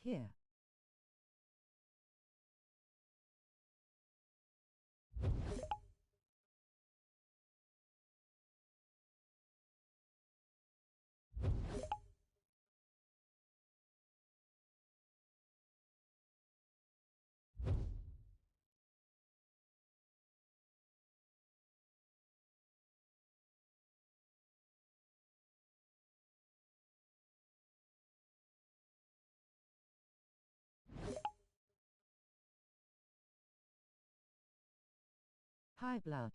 here. High blood.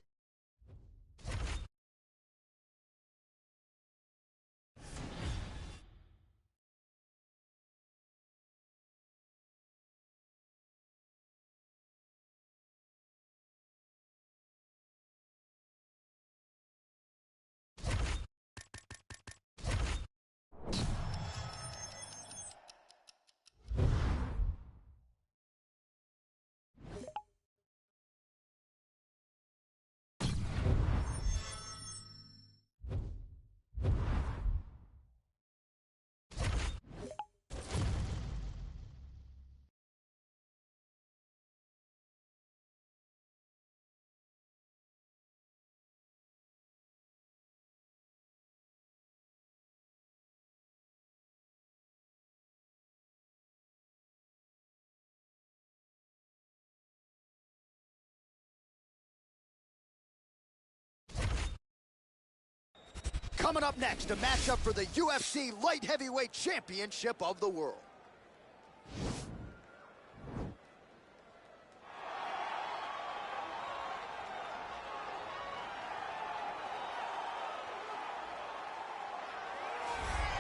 Coming up next, a matchup for the UFC Light Heavyweight Championship of the world.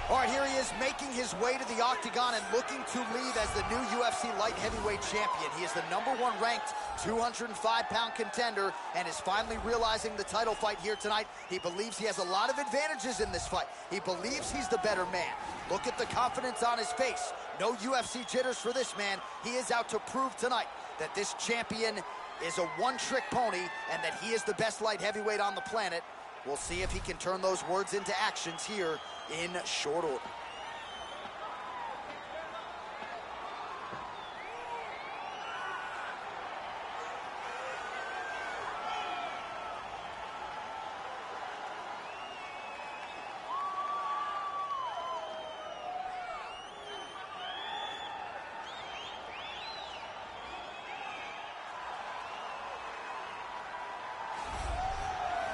All right, here he is making his way to the octagon and looking to leave as the new UFC Light Heavyweight Champion. He is the #1 ranked 205-pound contender and is finally realizing the title fight here tonight. He believes he has a lot of advantages in this fight. He believes he's the better man. Look at the confidence on his face. No UFC jitters for this man. He is out to prove tonight that this champion is a one-trick pony and that he is the best light heavyweight on the planet. We'll see if he can turn those words into actions here in short order.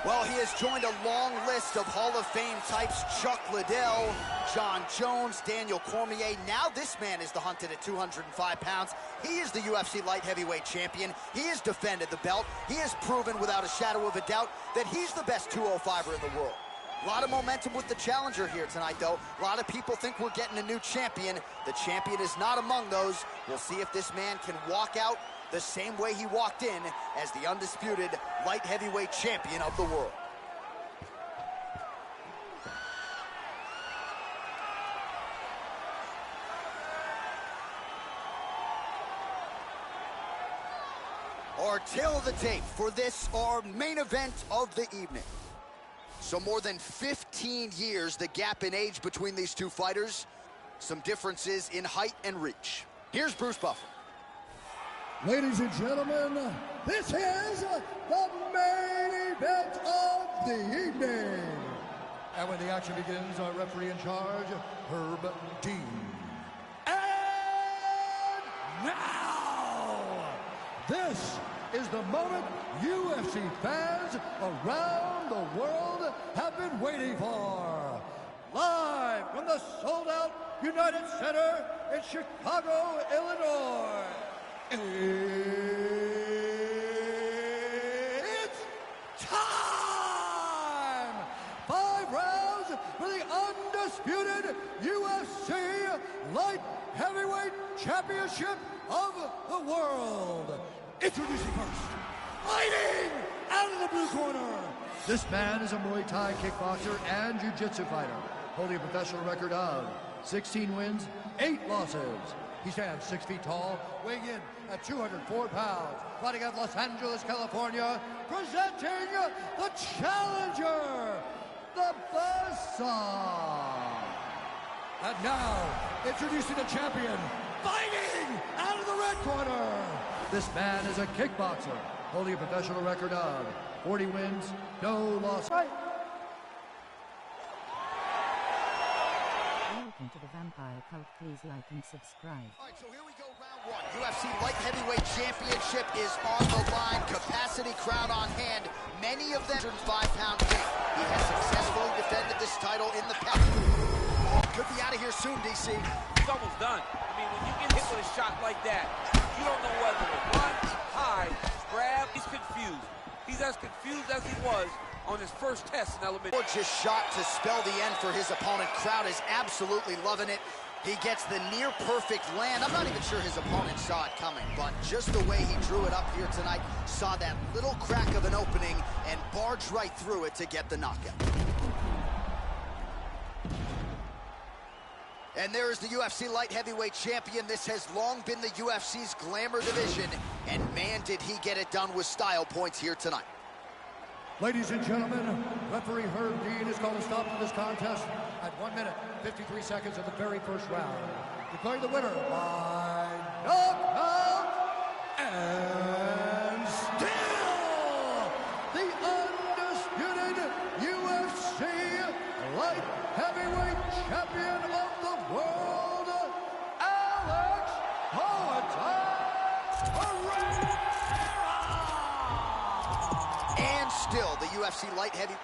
Well, he has joined a long list of Hall of Fame types: Chuck Liddell, John Jones, Daniel Cormier. Now this man is the hunted at 205 pounds. He is the UFC Light Heavyweight Champion. He has defended the belt. He has proven without a shadow of a doubt that he's the best 205er in the world. A lot of momentum with the challenger here tonight, though. A lot of people think we're getting a new champion. The champion is not among those. We'll see if this man can walk out the same way he walked in as the undisputed light heavyweight champion of the world. Our tail of the tape for this, our main event of the evening. So more than 15 years, the gap in age between these two fighters. Some differences in height and reach. Here's Bruce Buffer. Ladies and gentlemen, this is the main event of the evening. And when the action begins, our referee in charge, Herb Dean. And now, this is the moment UFC fans around the world have been waiting for. Live from the sold-out United Center in Chicago, Illinois. It's time! 5 rounds for the undisputed UFC Light Heavyweight Championship of the world. Introducing first, fighting out of the blue corner. This man is a Muay Thai kickboxer and jiu-jitsu fighter, holding a professional record of 16 wins, 8 losses. He stands 6 feet tall, weighing in at 204 pounds, fighting out of Los Angeles, California, presenting the challenger, the Buzzsaw. And now, introducing the champion, red corner. This man is a kickboxer, holding a professional record of 40 wins, no loss. Welcome to the Vampire Cult. Please like and subscribe. All right, so here we go, round one. UFC Light Heavyweight Championship is on the line. Capacity crowd on hand. Many of them 105-pound king. He has successfully defended this title in the past. Could be out of here soon, DC. He's almost done. I mean, when you get hit with a shot like that, you don't know whether to run, hide, grab. He's confused. He's as confused as he was on his first test in elementary. Gorgeous shot to spell the end for his opponent. Crowd is absolutely loving it. He gets the near-perfect land. I'm not even sure his opponent saw it coming, but just the way he drew it up here tonight, saw that little crack of an opening and barged right through it to get the knockout. And there is the UFC Light Heavyweight Champion. This has long been the UFC's glamour division, and man, did he get it done with style points here tonight. Ladies and gentlemen, referee Herb Dean has called a stop to this contest at 1 minute, 53 seconds of the very first round. Declaring the winner by knockout and still the undisputed UFC Light Heavyweight Champion of the world, Alex Poeta. And still, the UFC Light Heavy...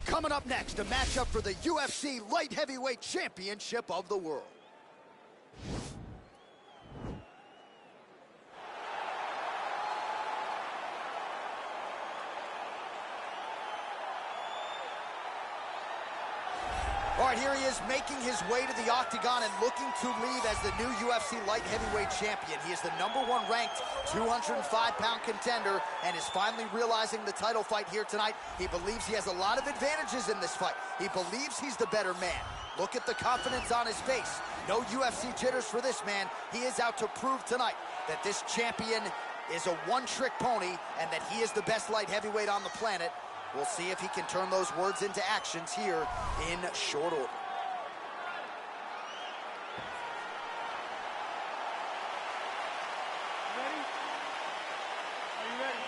Coming up next, a matchup for the UFC Light Heavyweight Championship of the world. All right, here he is making his way to the octagon and looking to leave as the new UFC Light Heavyweight Champion. He is the #1 ranked 205-pound contender and is finally realizing the title fight here tonight. He believes he has a lot of advantages in this fight. He believes he's the better man. Look at the confidence on his face. No UFC jitters for this man. He is out to prove tonight that this champion is a one-trick pony and that he is the best light heavyweight on the planet. We'll see if he can turn those words into actions here in short order. Ready? Are you ready?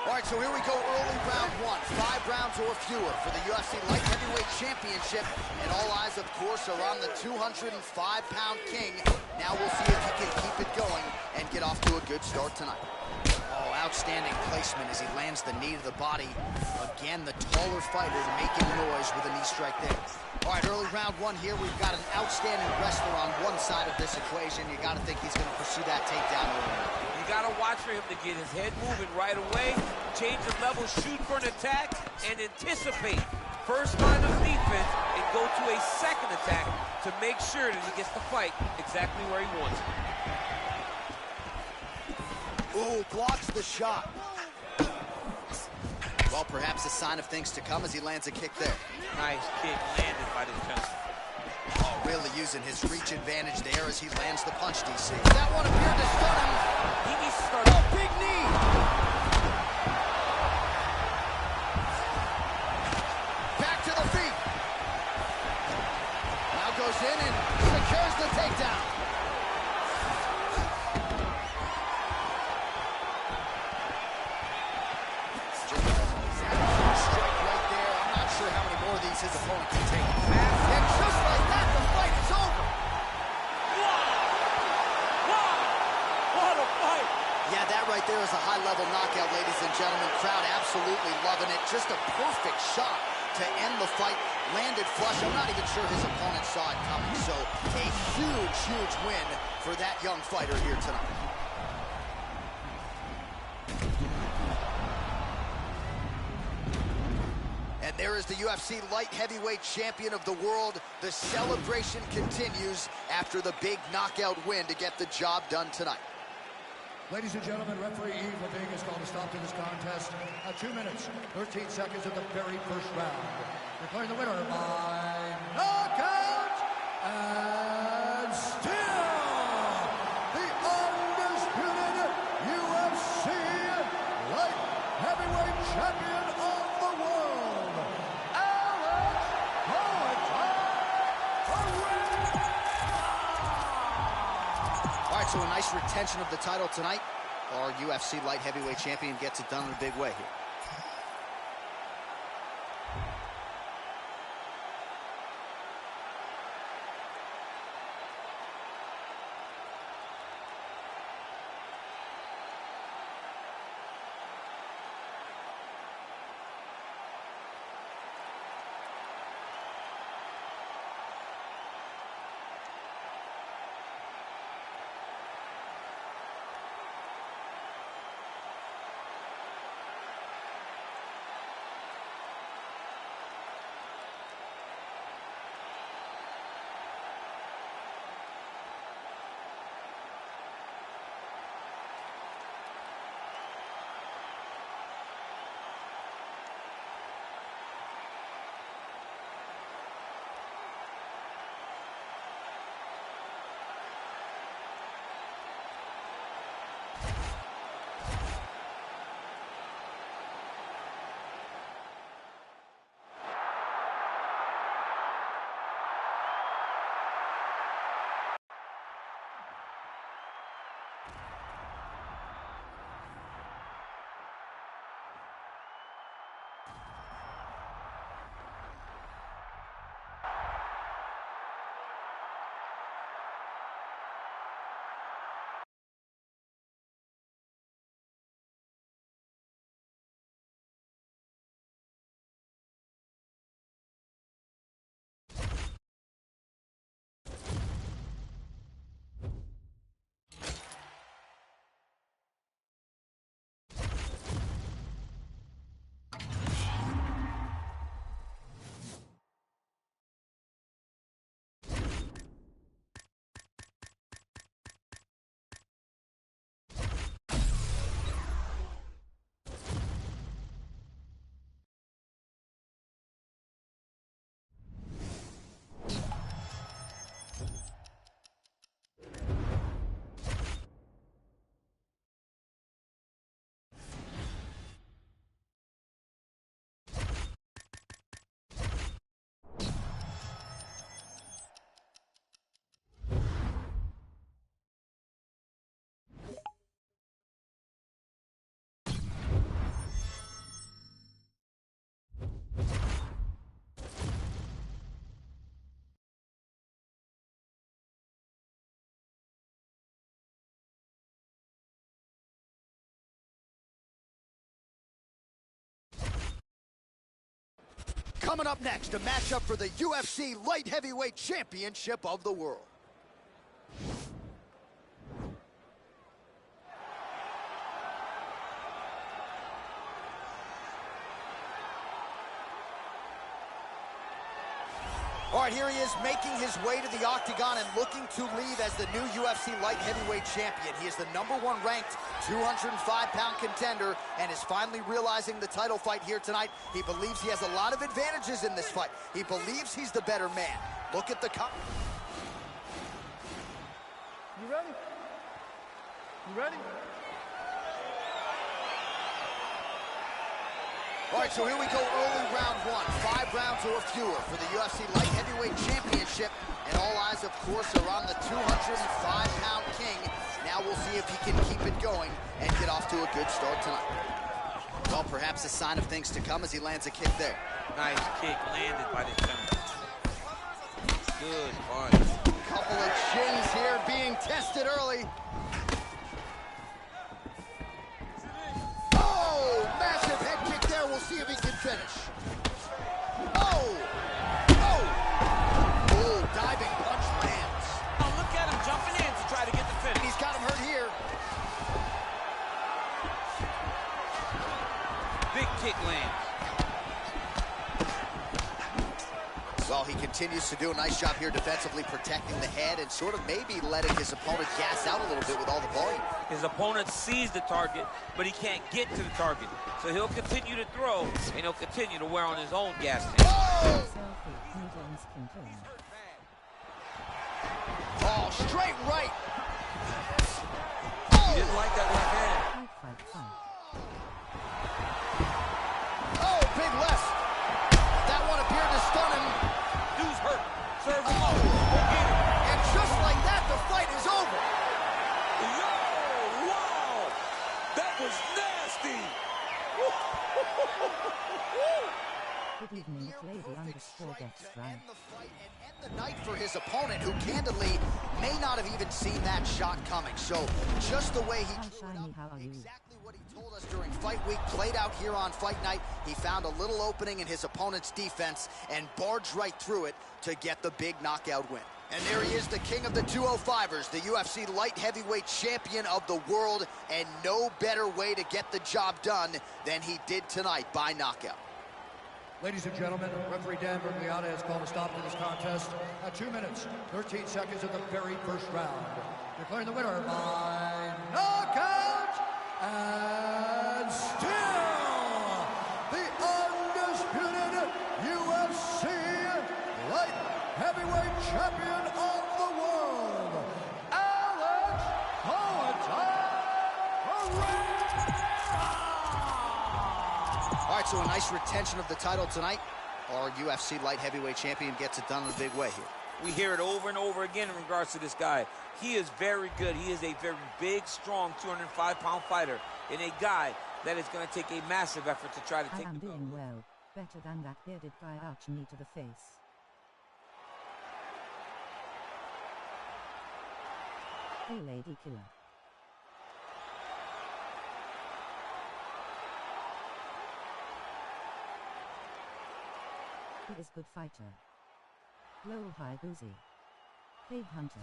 All right, so here we go, early round one. 5 rounds or fewer for the UFC Light Heavyweight Championship. And all eyes, of course, are on the 205-pound king. Now we'll see if he can keep it going and get off to a good start tonight. Oh, outstanding placement as he lands the knee to the body. Again, the taller fighter making noise with a knee strike there. All right, early round one here. We've got an outstanding wrestler on one side of this equation. You got to think he's going to pursue that takedown early. You got to watch for him to get his head moving right away, change the level, shoot for an attack, and anticipate first line of defense and go to a second attack to make sure that he gets the fight exactly where he wants it. Ooh, blocks the shot. Well, perhaps a sign of things to come as he lands a kick there. Nice kick landed by this gentleman. Oh, really using his reach advantage there as he lands the punch, DC. That one appeared to stun him. He needs to start. Oh, big knee. Back to the feet. Now goes in and secures the takedown. His opponent can take. And just like that, the fight is over. Wow! What a fight! Yeah, that right there is a high-level knockout, ladies and gentlemen. Crowd absolutely loving it. Just a perfect shot to end the fight. Landed flush. I'm not even sure his opponent saw it coming. So a huge, huge win for that young fighter here tonight. And there is the UFC light heavyweight champion of the world. The celebration continues after the big knockout win to get the job done tonight. Ladies and gentlemen, referee Yves Lavigne has called a stop to this contest at 2 minutes, 13 seconds of the very first round. Declaring the winner by knockout and still the undisputed UFC light heavyweight champion of the world. So a nice retention of the title tonight. Our UFC light heavyweight champion gets it done in a big way here. Coming up next, a matchup for the UFC Light Heavyweight Championship of the world. All right, here he is making his way to the octagon and looking to leave as the new UFC Light Heavyweight Champion. He is the #1 ranked 205-pound contender and is finally realizing the title fight here tonight. He believes he has a lot of advantages in this fight. He believes he's the better man. Look at the... You ready? You ready? All right, so here we go, early round one. 5 rounds or fewer for the UFC Light Heavyweight Championship. And all eyes, of course, are on the 205-pound king. Now we'll see if he can keep it going and get off to a good start tonight. Well, perhaps a sign of things to come as he lands a kick there. Nice kick landed by this gentleman. Good punch. Couple of shins here being tested early. Massive head kick there. We'll see if he can finish. Oh! Diving punch lands. Oh, look at him jumping in to try to get the finish. He's got him hurt here. Big kick lands. Well, he continues to do a nice job here defensively, protecting the head and sort of maybe letting his opponent gas out a little bit with all the volume. His opponent sees the target, but he can't get to the target. So he'll continue to throw, and he'll continue to wear on his own gas tank. Oh! Oh, straight right. He didn't like that left hand. Oh, big left. That one appeared to stun him. Dude's hurt. Serve him up. Go get him. And just like that, the fight is over. Yo, wow. That was nasty. Good evening, Lady_gets right. End the fight and end the night for his opponent, who candidly may not have even seen that shot coming. So just the way he Shiny, how are you? exactly what he told us during fight week played out here on fight night. He found a little opening in his opponent's defense and barged right through it to get the big knockout win. And there he is, the king of the 205ers, the UFC Light Heavyweight Champion of the world, and no better way to get the job done than he did tonight by knockout. Ladies and gentlemen, referee Dan Bergliotta has called a stop to this contest at 2 minutes, 13 seconds of the very first round. Declaring the winner by knockout and still the undisputed UFC Light Heavyweight Champion of the world, Alex Pereira! All right, so a nice retention of the title tonight. Our UFC Light Heavyweight Champion gets it done in a big way here. We hear it over and over again in regards to this guy. He is very good. He is a very big, strong 205-pound fighter and a guy that is going to take a massive effort to try to take I am the belt. doing well, better than that bearded guy ouch knee to the face. Hey lady killer. He is good fighter. Low high boozy. Big hunter.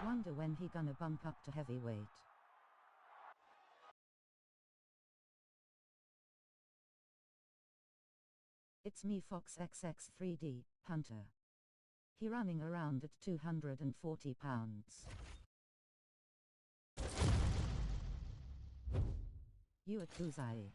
Wonder when he gonna bump up to heavyweight. It's me Fox XX3D, Hunter. He running around at 240 pounds. You at Kuzai.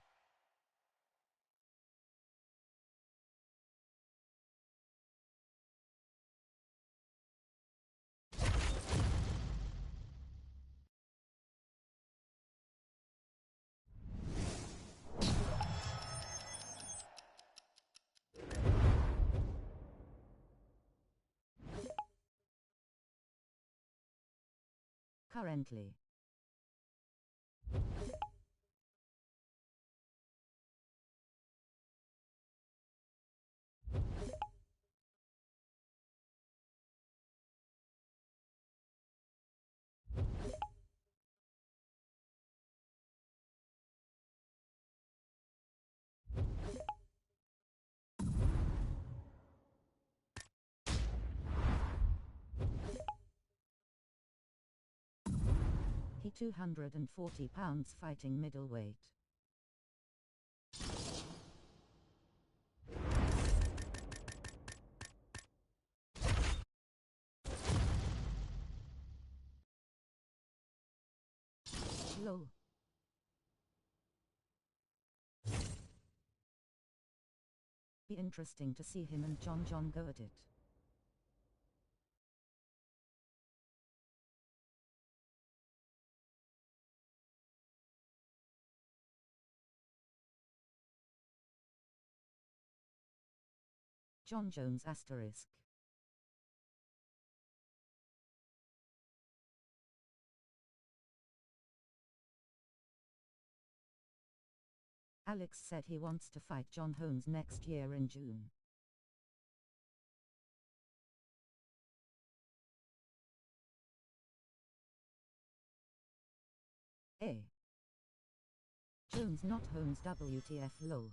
Currently. 240 pounds fighting middleweight. Low. Be interesting to see him and John go at it. John Jones asterisk. Alex said he wants to fight John Jones next year in June. A. Jones not Jones WTF low.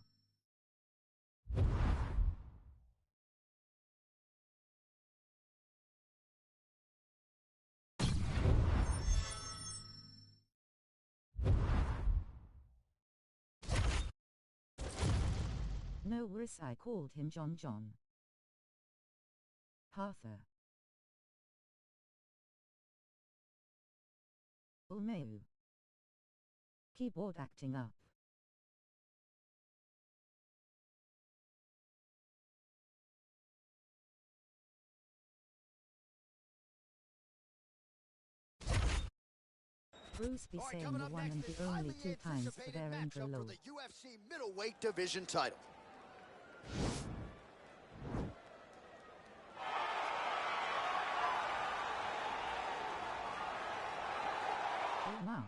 No worries, I called him John. Arthur. Ulmeu. Keyboard acting up. Bruce be saying the one and the only two times for their Andrew Lowe. The UFC middleweight division title. Oh wow.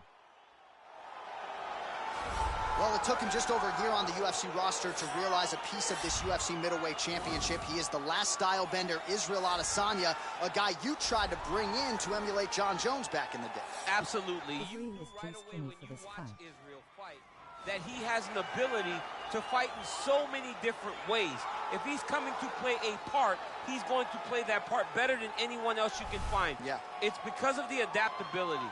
Well, it took him just over a year on the UFC roster to realize a piece of this UFC middleweight championship. He is the last style bender, Israel Adesanya, a guy you tried to bring in to emulate John Jones back in the day. Absolutely. Israel You is right too away skinny when for you this watch fight. Israel fight that he has an ability to fight in so many different ways. If he's coming to play a part, he's going to play that part better than anyone else you can find. Yeah. It's because of the adaptability.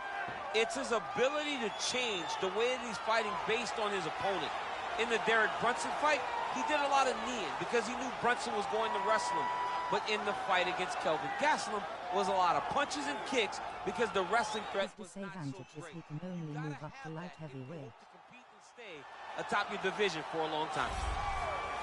It's his ability to change the way that he's fighting based on his opponent. In the Derek Brunson fight, he did a lot of kneeing because he knew Brunson was going to wrestle him. But in the fight against Kelvin Gastelum was a lot of punches and kicks because the wrestling threat His was not so disadvantage is great. he can only You move gotta up to have light that if you heavyweight. hope to compete and stay atop your division for a long time.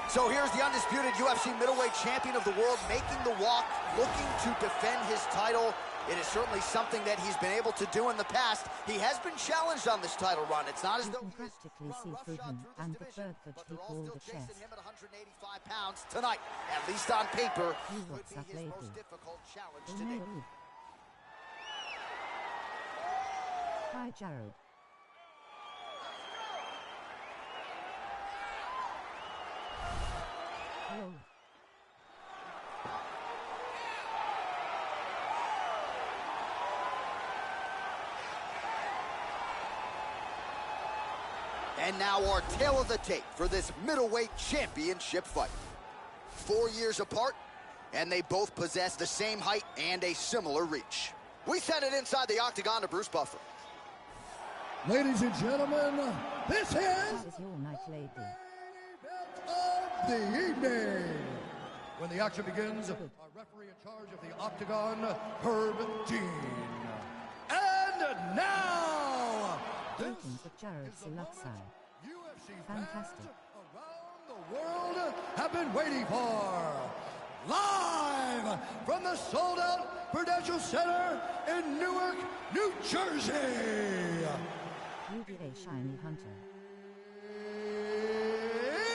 So here's the undisputed UFC middleweight champion of the world making the walk, looking to defend his title. It is certainly something that he's been able to do in the past. He has been challenged on this title run. It's not as You though can he has practically run see through roughshod him through this and the division, bird that but he they're all called still a chasing chest. him at 185 pounds tonight. At least on paper, You could what's be up, his lady? most difficult challenge Oh to date. no. Hi Jared. Hello. And now our tale of the tape for this middleweight championship fight. 4 years apart, and they both possess the same height and a similar reach. We send it inside the octagon to Bruce Buffer. Ladies and gentlemen, this is This is your night, lady. of the evening. When the action begins, our referee in charge of the octagon, Herb Dean. And now, this Greetings of Jared is the moment Silaksai. UFC Fantastic. fans around the world have been waiting for. Live from the sold-out Prudential Center in Newark, New Jersey. UVA Shiny Hunter.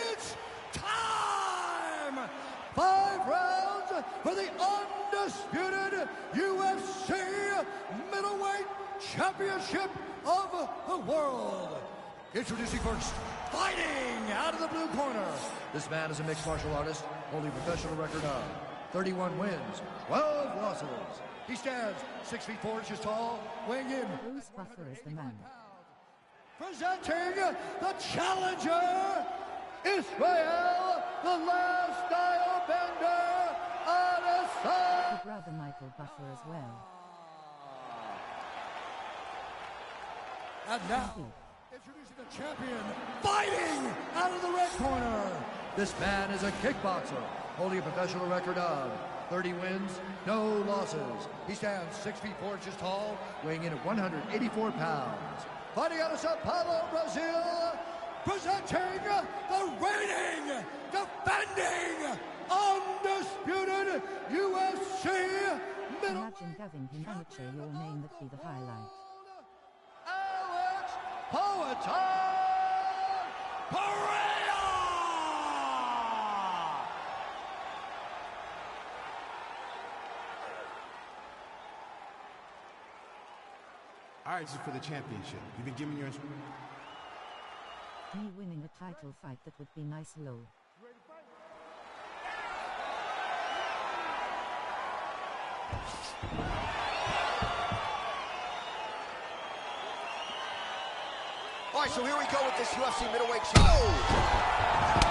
It's time! 5 rounds for the undisputed UFC Middleweight Championship of the World. Introducing first, fighting out of the blue corner. This man is a mixed martial artist, holding a professional record of 31 wins, 12 losses. He stands 6 feet 4 inches tall, weighing in Bruce Buffer is the man. presenting the challenger, Israel, the last style bender, Adesanya. Big brother Michael Buffer as well. And now, introducing the champion, fighting out of the red corner. This man is a kickboxer, holding a professional record of 30 wins, no losses. He stands 6 feet 4 inches tall, weighing in at 184 pounds. Fighting out of Sao Paulo, Brazil, presenting the reigning, defending, undisputed UFC middleweight Imagine giving him amateur your name, that be the highlight. Alex Poatan Pereira! All right, this is for the championship. You've been giving your... Me winning a title fight, that would be nice, lol. All right, so here we go with this UFC middleweight champion. Oh!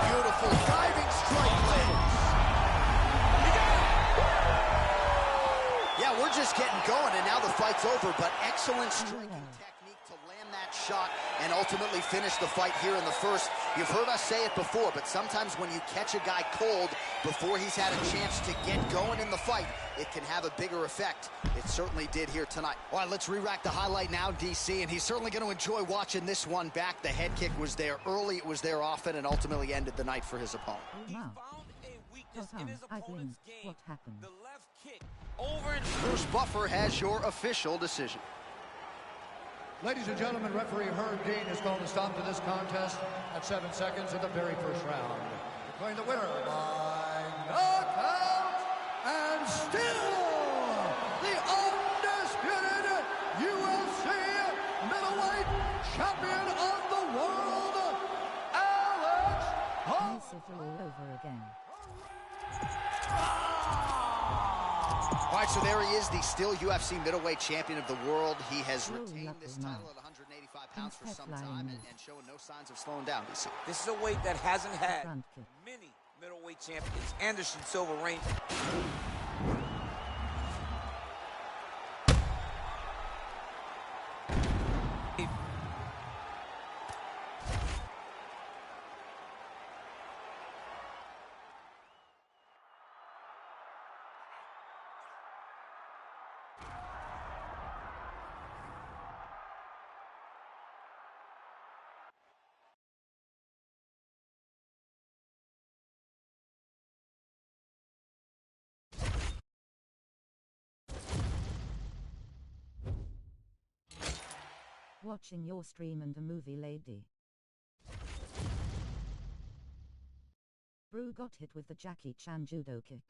Beautiful diving strike lands. Yeah, we're just getting going, and now the fight's over, but excellent striking technique to land that shot and ultimately finish the fight here in the first. You've heard us say it before, but sometimes when you catch a guy cold before he's had a chance to get going in the fight, it can have a bigger effect. It certainly did here tonight. All right, let's re-rack the highlight now, DC, and he's certainly going to enjoy watching this one back. The head kick was there early, it was there often, and ultimately ended the night for his opponent. He Wow. found a weakness in his I opponent's blinked. game. What happened? The left kick over and Bruce Buffer has your official decision. Ladies and gentlemen, referee Herb Dean has called a stop to this contest at 7 seconds of the very first round. Declaring the winner by knockout, and still the undisputed UFC middleweight champion of the world, Alex Nice all over again. All right, so there he is, the still UFC middleweight champion of the world. He has retained lucky this man. title at 185 pounds for some Flying time move. and showing no signs of slowing down, DC. this is a weight that hasn't had Front kick. many middleweight champions. Anderson Silva reigns. Watching your stream and a movie, lady. Brew got hit with the Jackie Chan judo kick.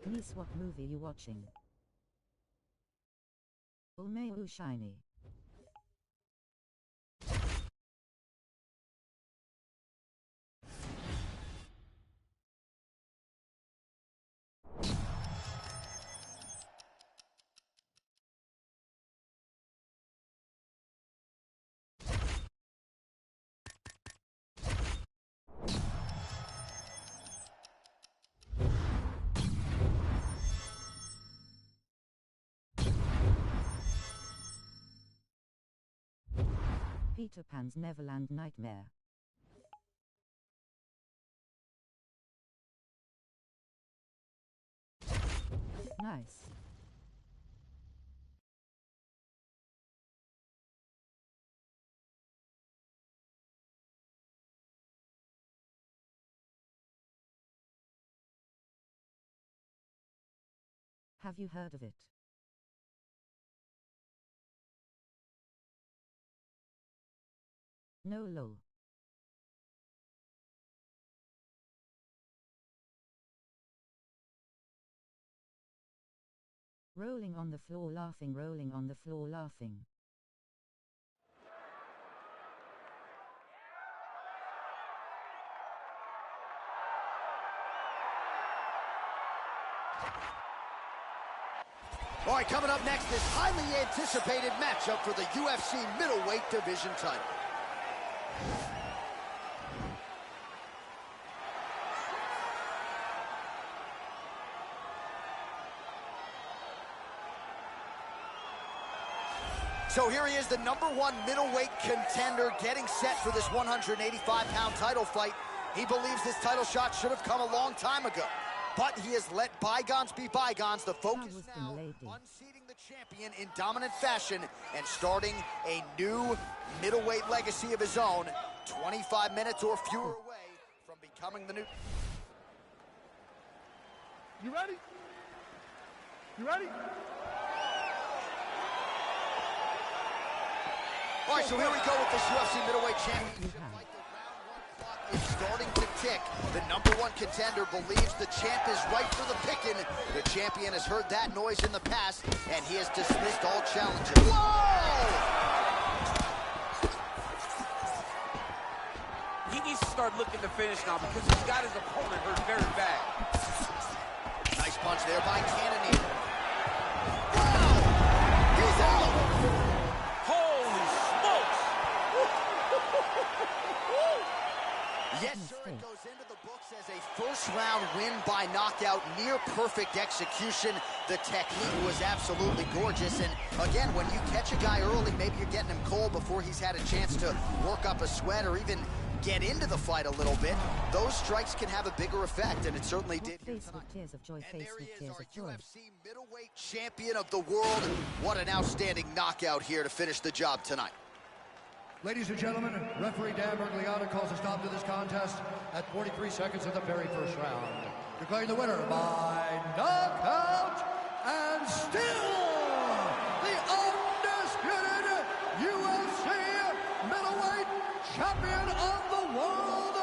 Niece, what movie you watching? Ulmeu shiny. Peter Pan's Neverland Nightmare. Nice. Have you heard of it? No lol. Rolling on the floor laughing, rolling on the floor laughing. All right, coming up next, this highly anticipated matchup for the UFC middleweight division title. So here he is, the #1 middleweight contender, getting set for this 185-pound title fight. He believes this title shot should have come a long time ago. But he has let bygones be bygones. The focus now, unseating the champion in dominant fashion and starting a new middleweight legacy of his own, 25 minutes or fewer away from becoming the new... You ready? You ready? All right, so here we go with this UFC middleweight championship fight. The round 1 clock is starting to tick. The #1 contender believes the champ is right for the picking. The champion has heard that noise in the past, and he has dismissed all challenges. Whoa! He needs to start looking to finish now because he's got his opponent hurt very bad. Nice punch there by Cannonier. Wow! He's out! Holy smokes! Yes, sir, it goes into the books as a first-round win by knockout, near-perfect execution. The technique was absolutely gorgeous, and again, when you catch a guy early, maybe you're getting him cold before he's had a chance to work up a sweat or even get into the fight a little bit. Those strikes can have a bigger effect, and it certainly did. Face with tears of joy, And face there he with is, tears our of joy. UFC middleweight champion of the world. What an outstanding knockout here to finish the job tonight. Ladies and gentlemen, referee Dan Bergliano calls a stop to this contest at 43 seconds of the very first round. Declaring the winner by knockout and still the undisputed UFC middleweight champion of the world.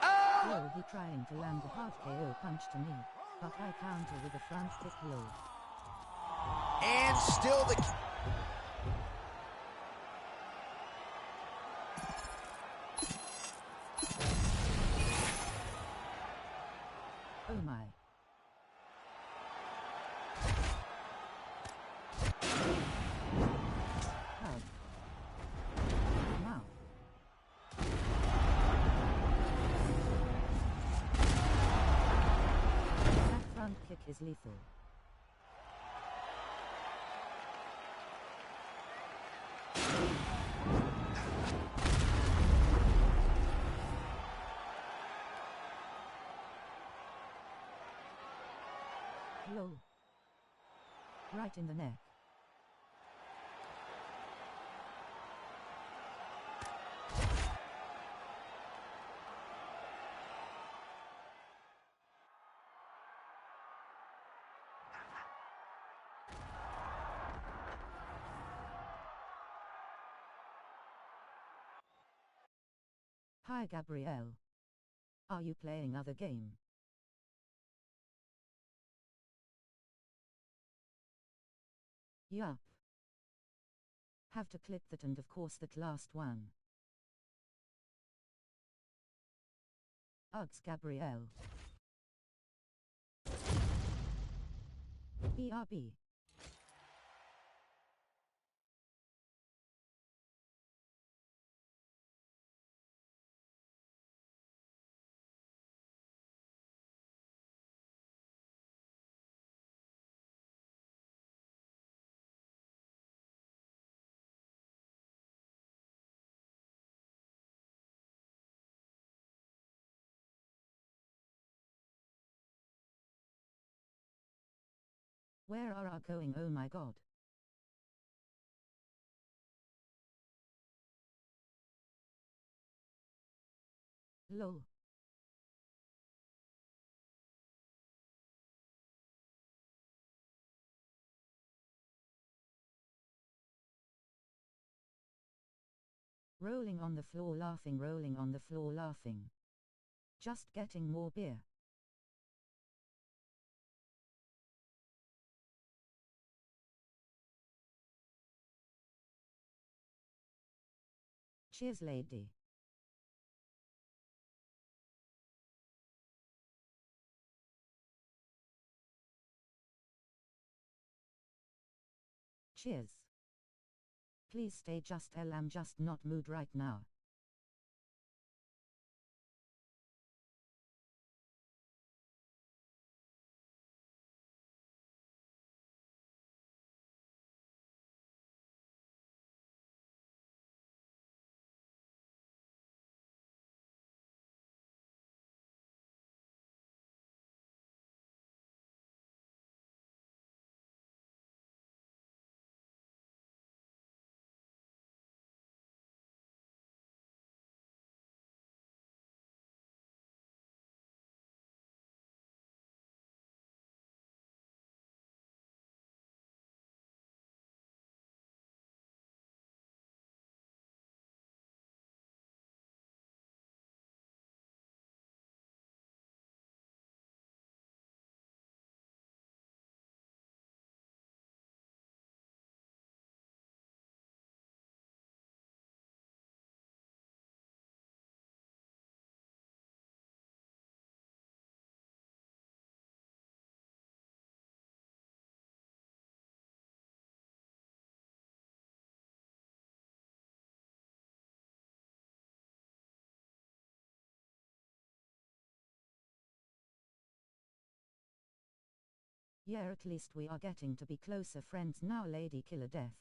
Oh, he trying to land a half KO punch to me, but I counter with a front kick low. And still the... Oh my. Hug. Wow. That front kick is lethal. Low. Right in the neck. Hi Gabrielle. Are you playing other game? Yup. Have to clip that and of course that last one. Uggs Gabrielle. BRB. Where are our going? Oh my god. Lol. Rolling on the floor laughing, rolling on the floor laughing. Just getting more beer. Cheers, lady. Cheers. Please stay just I'm just not mood right now. Yeah, at least we are getting to be closer friends now, Lady Killer Death.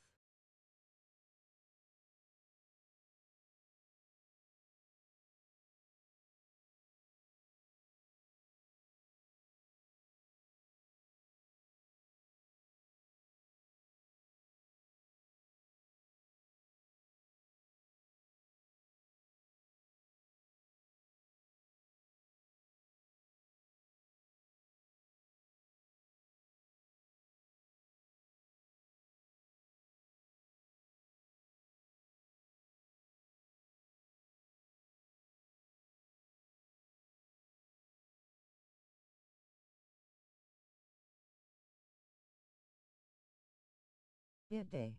Good day.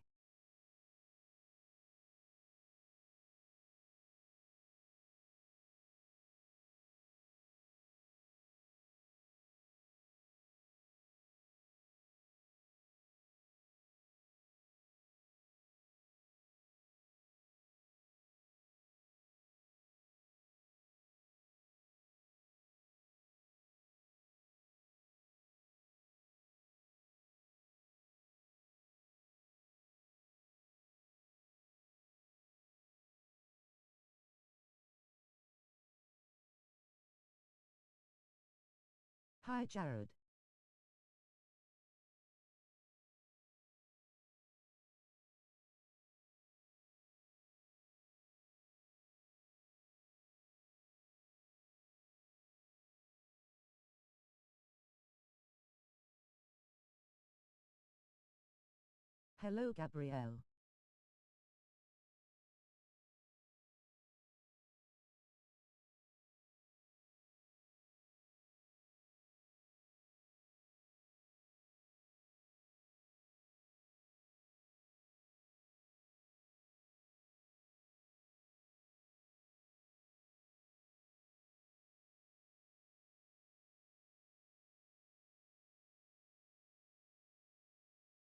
Hi, Jared. Hello, Gabrielle.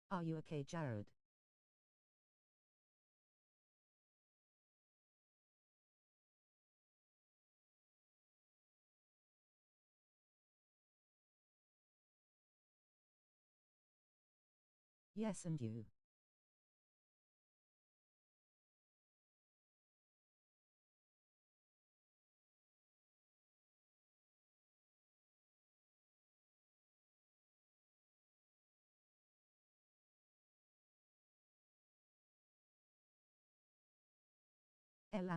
Are you okay, Jared? Yes, and you?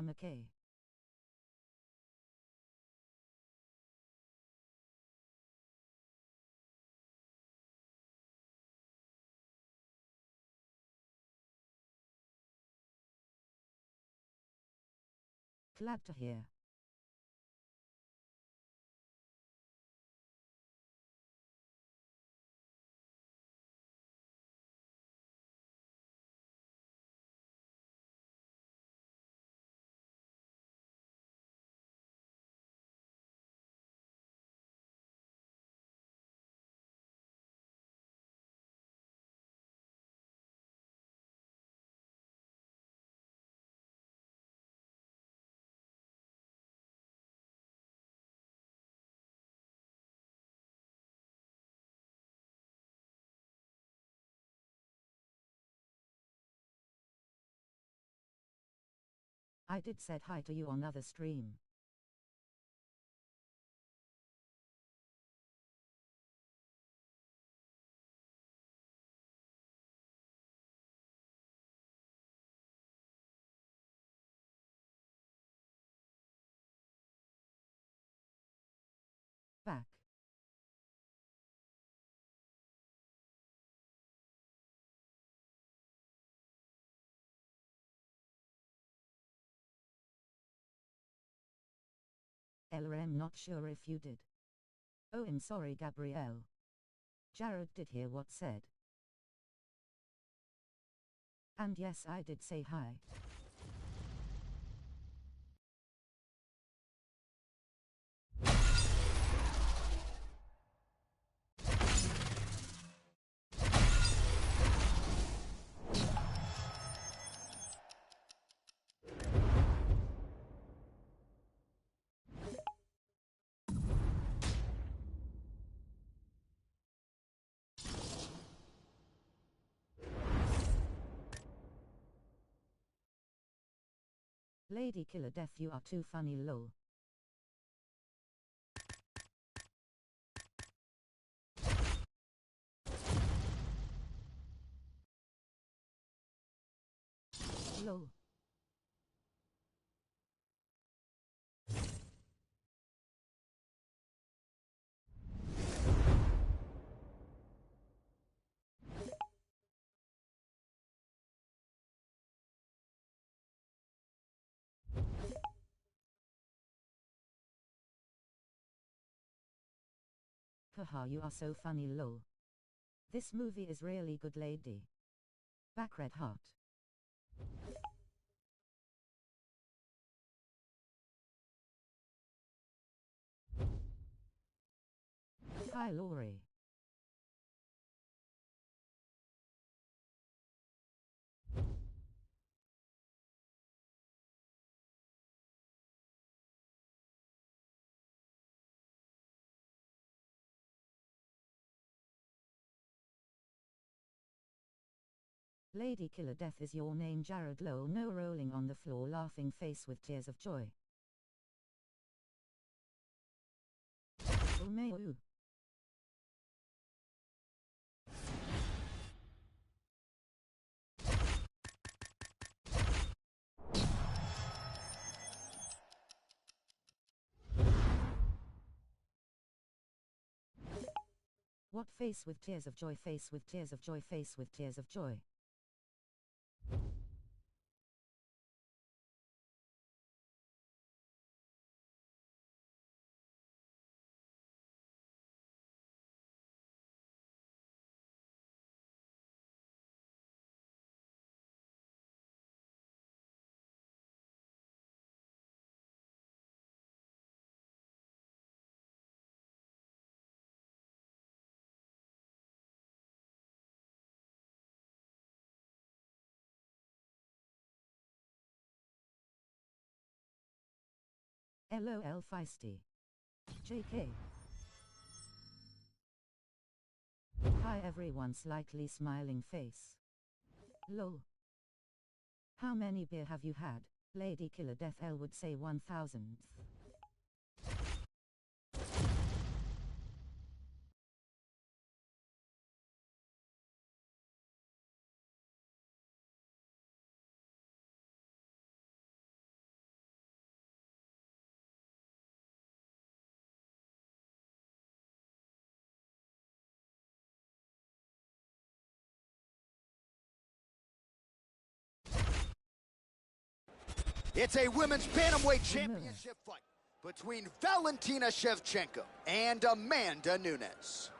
I'm okay. Glad to hear. I did said hi to you on other stream. Back. I'm not sure if you did. Oh, I'm sorry, Gabrielle. Jared did hear what said. And yes, I did say hi. Lady Killer Death, you are too funny, lol. Lol. Haha, you are so funny, lol. This movie is really good, lady. Back red heart. Hi, Laurie. Lady Killer Death is your name, Jared, lol. No, rolling on the floor, laughing face with tears of joy. Umeu. What face with tears of joy, face with tears of joy, face with tears of joy. LOL feisty. JK. Hi everyone, slightly smiling face. Lol. How many beer have you had? Lady Killer Death L would say 1000th. It's a women's bantamweight championship fight between Valentina Shevchenko and Amanda Nunes.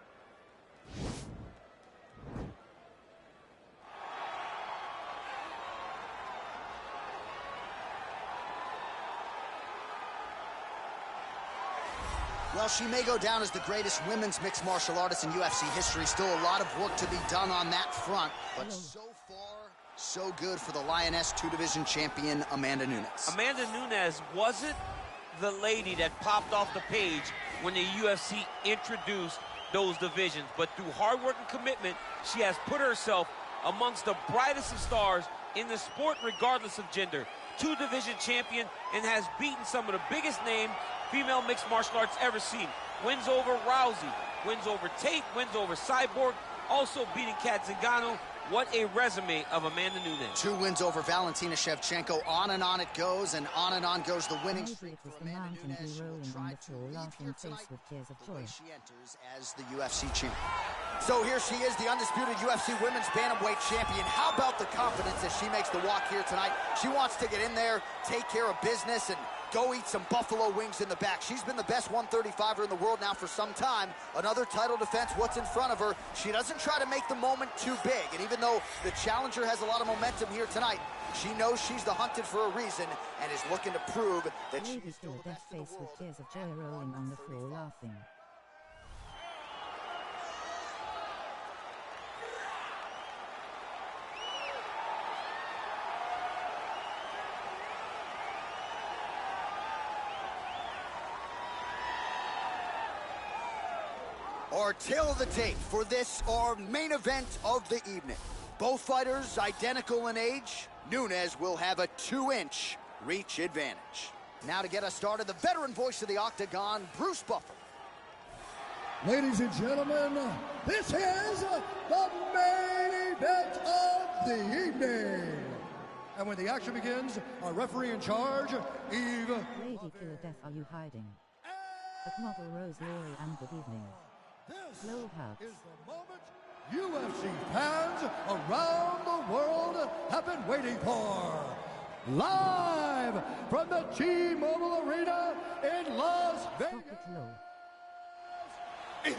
Well, she may go down as the greatest women's mixed martial artist in UFC history. Still a lot of work to be done on that front, but so far, so good for the Lioness two-division champion, Amanda Nunes. Amanda Nunes wasn't the lady that popped off the page when the UFC introduced those divisions, but through hard work and commitment, she has put herself amongst the brightest of stars in the sport, regardless of gender. Two-division champion, and has beaten some of the biggest name female mixed martial arts ever seen. Wins over Rousey, wins over Tate, wins over Cyborg, also beating Kat Zingano. What a resume of Amanda Nunes. 2 wins over Valentina Shevchenko. On and on it goes, and on goes the winning streak for Amanda Nunes. She will try to lead here tonight the way she enters as the UFC champion. So here she is, the undisputed UFC Women's Bantamweight Champion. How about the confidence as she makes the walk here tonight? She wants to get in there, take care of business, and go eat some buffalo wings in the back. She's been the best 135er in the world now for some time. Another title defense, what's in front of her. She doesn't try to make the moment too big. And even though the challenger has a lot of momentum here tonight, she knows she's the hunted for a reason and is looking to prove that she is still the best in the world. With tears of joy, rolling on the floor, laughing. Our tail of the tape for this, our main event of the evening. Both fighters identical in age. Nunes will have a 2-inch reach advantage. Now to get us started, the veteran voice of the Octagon, Bruce Buffer. Ladies and gentlemen, this is the main event of the evening. And when the action begins, our referee in charge, Eve. Lady Killer Death, are you hiding? At model Rose Laurie, and good evening. This Lowell House. is the moment UFC fans around the world have been waiting for. Live from the T-Mobile Arena in Las Vegas. Stop it, Low. It's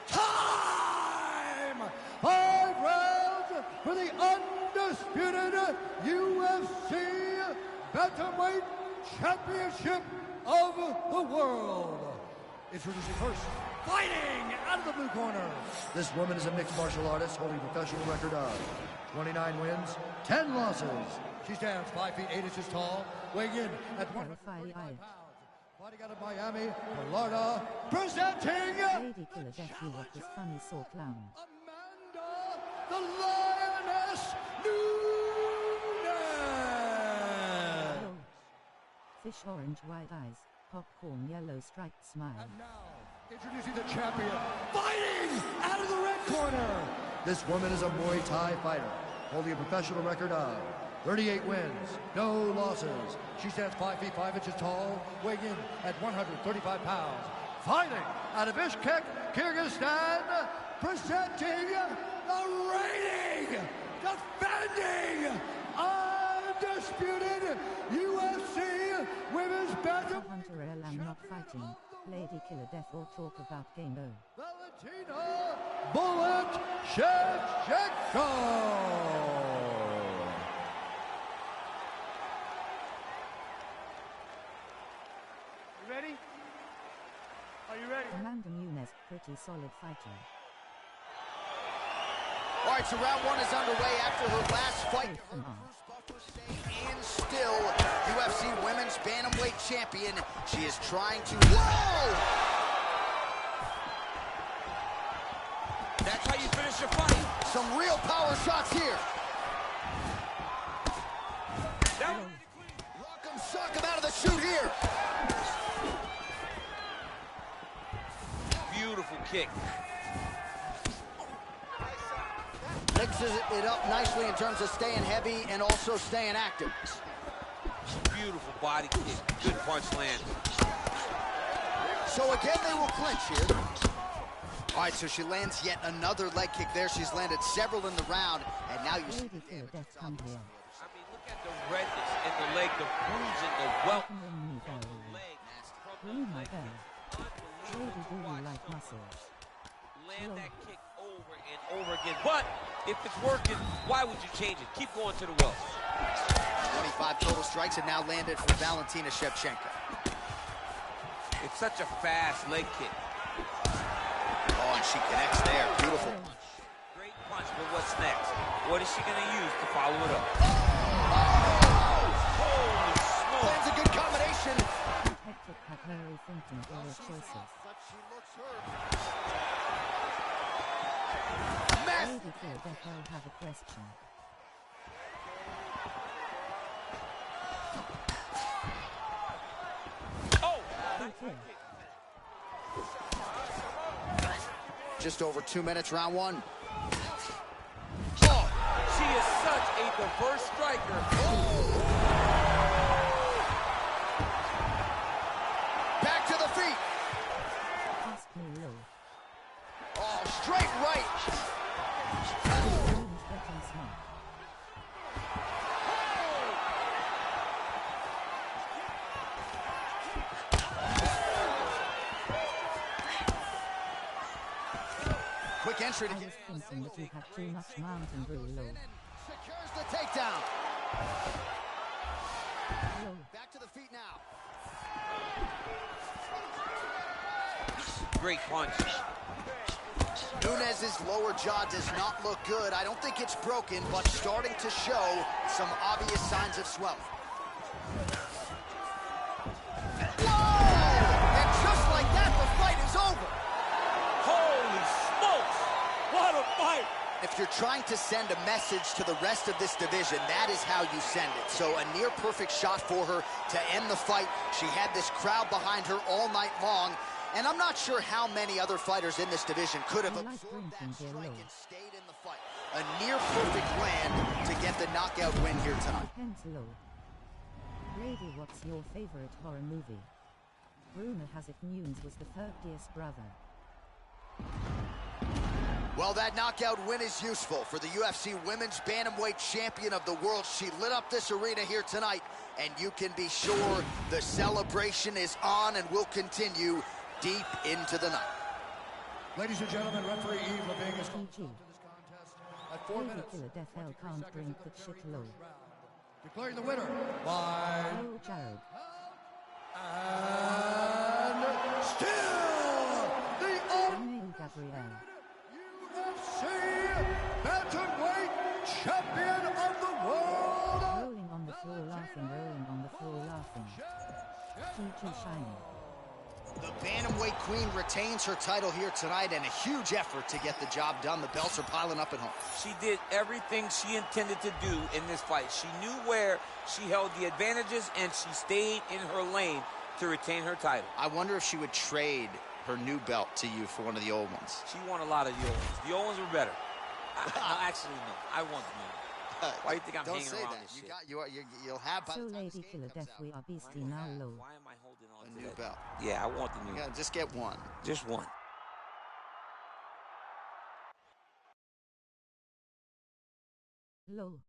time! 5 rounds for the undisputed UFC Bantamweight Championship of the World. Introducing first, fighting out of the blue corner. This woman is a mixed martial artist holding a professional record of 29 wins, 10 losses. She stands 5 feet 8 inches tall, weighing in at 145 pounds. Fighting out of Miami, Florida, presenting Lady Killer Death, you what this funny sore clown. Amanda the Lioness Nunes. Low. Fish orange white eyes, popcorn yellow striped smile. And now, introducing the champion, fighting out of the red corner. This woman is a Muay Thai fighter, holding a professional record of 38 wins, no losses. She stands 5 feet 5 inches tall, weighing in at 135 pounds. Fighting out of Bishkek, Kyrgyzstan, presenting the reigning, defending, undisputed UFC Women's Bantamweight. Hunter L. I'm not fighting. Lady Killer Death or talk about game O. Valentina Bullet Shevchenko. You ready? Are you ready? Amanda Nunes, pretty solid fighter. All right, so round one is underway after her last fight. Hey, come on. Bruce Buffer staying in still. UFC Women's Bantamweight Champion. She is trying to... Whoa! That's how you finish your fight. Some real power shots here. That was Rock'em sock'em out of the chute here. beautiful kick. Mixes it up nicely in terms of staying heavy and also staying active. Beautiful body kick. Good punch land. So again, they will clinch here. All right, so she lands yet another leg kick there. She's landed several in the round, and now you see Lady Killer Death, come here. I mean, look at the redness in the leg, the bruising, the welt. Ring me bell. Leg. Ring my bell. Lady, do you like muscles? Land that kick over and over again. But if it's working, why would you change it? Keep going to the well. 25 total strikes and now landed for Valentina Shevchenko. It's such a fast leg kick. Oh, and she connects there. Beautiful. Great punch, but what's next? What is she going to use to follow it up? Holy smoke. Lands a good combination. Hectic had her rethinking all her choices. Lady Killer Death, I'll have a question. Oh! Okay. Just over 2 minutes, round one. Oh! She is such a diverse striker. Back to the feet. Ask me low. Oh, straight right. Women's getting smart. Quick entry to I get was thinking that you had too much Mountain Dew low. secures the takedown. Low. Back to the feet now. Great punch. Nunes's lower jaw does not look good. I don't think it's broken, but starting to show some obvious signs of swelling. Whoa! And just like that, the fight is over. Holy smokes! What a fight! If you're trying to send a message to the rest of this division, that is how you send it. So a near-perfect shot for her to end the fight. She had this crowd behind her all night long, and I'm not sure how many other fighters in this division could have absorbed that strike and stayed in the fight. A near-perfect land to get the knockout win here tonight. Depends low. Lady, what's your favorite horror movie? Rumor has it Nunes was the third Dear's brother. Well, that knockout win is useful for the UFC Women's Bantamweight Champion of the World. She lit up this arena here tonight, and you can be sure the celebration is on and will continue deep into the night. Ladies and gentlemen, referee Yves Leving is called to GG. this contest at 4 Lady minutes. Killer Death Hell can't drink that shit low. Declaring the winner by Low Jared. and still the Email Gabrielle. UFC Bantamweight Champion of the World. Rolling on the floor laughing, rolling on the floor laughing. GG Shiny. The Bantamweight Queen retains her title here tonight, and a huge effort to get the job done. The belts are piling up at home. She did everything she intended to do in this fight. She knew where she held the advantages, and she stayed in her lane to retain her title. I wonder if she would trade her new belt to you for one of the old ones. She won a lot of the old ones. The old ones were better. Actually, no. I want the new ones. Why do you think I'm Don't hanging say around that. this You shit? got you'll have by So the time this Lady game Killer comes Death, out, we are beastie now low. Why am I holding on a to new that? belt. Yeah, I want the new Yeah, one. just get one. Just one. Low.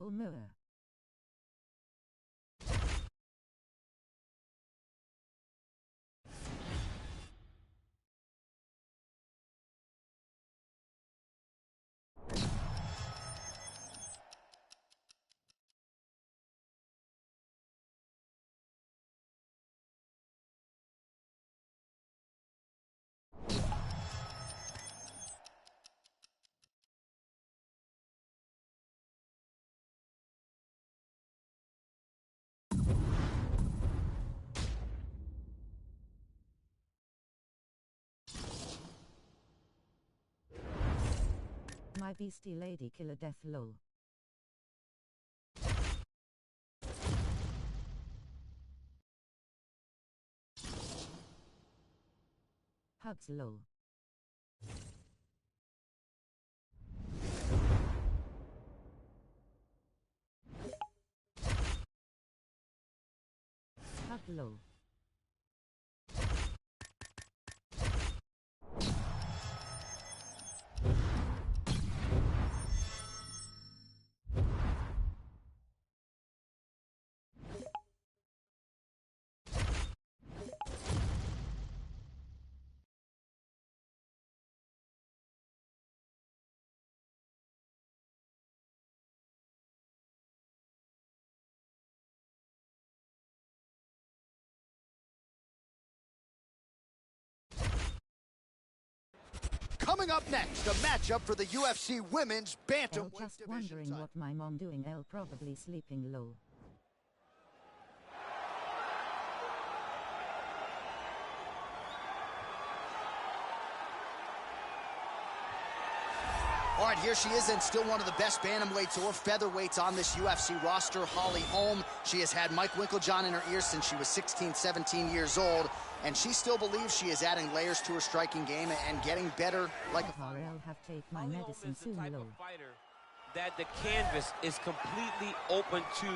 Ulmura. My beastie Lady Killer Death low. Hugs low. Hug low. Coming up next, a matchup for the UFC Women's L Bantamweight just Division wondering title. what my mom doing. L probably sleeping low. All right, here she is, and still one of the best bantamweights or featherweights on this UFC roster, Holly Holm. She has had Mike Winklejohn in her ear since she was 16, 17 years old, and she still believes she is adding layers to her striking game and getting better like a I'll have take my Holly Holm medicine is the soon, type low. of fighter that the canvas is completely open to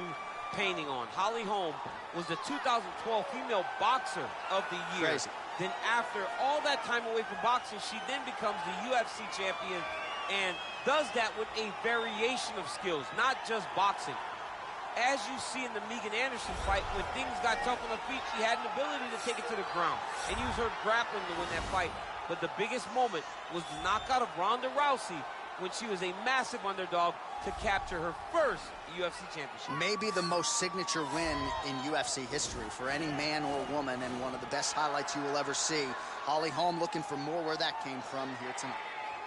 painting on. Holly Holm was the 2012 Female Boxer of the Year. Crazy. Then after all that time away from boxing, she then becomes the UFC champion and does that with a variation of skills, not just boxing. As you see in the Megan Anderson fight, when things got tough on her feet, she had an ability to take it to the ground and use her grappling to win that fight. But the biggest moment was the knockout of Ronda Rousey when she was a massive underdog to capture her first UFC championship. Maybe the most signature win in UFC history for any man or woman, and one of the best highlights you will ever see. Holly Holm looking for more where that came from here tonight.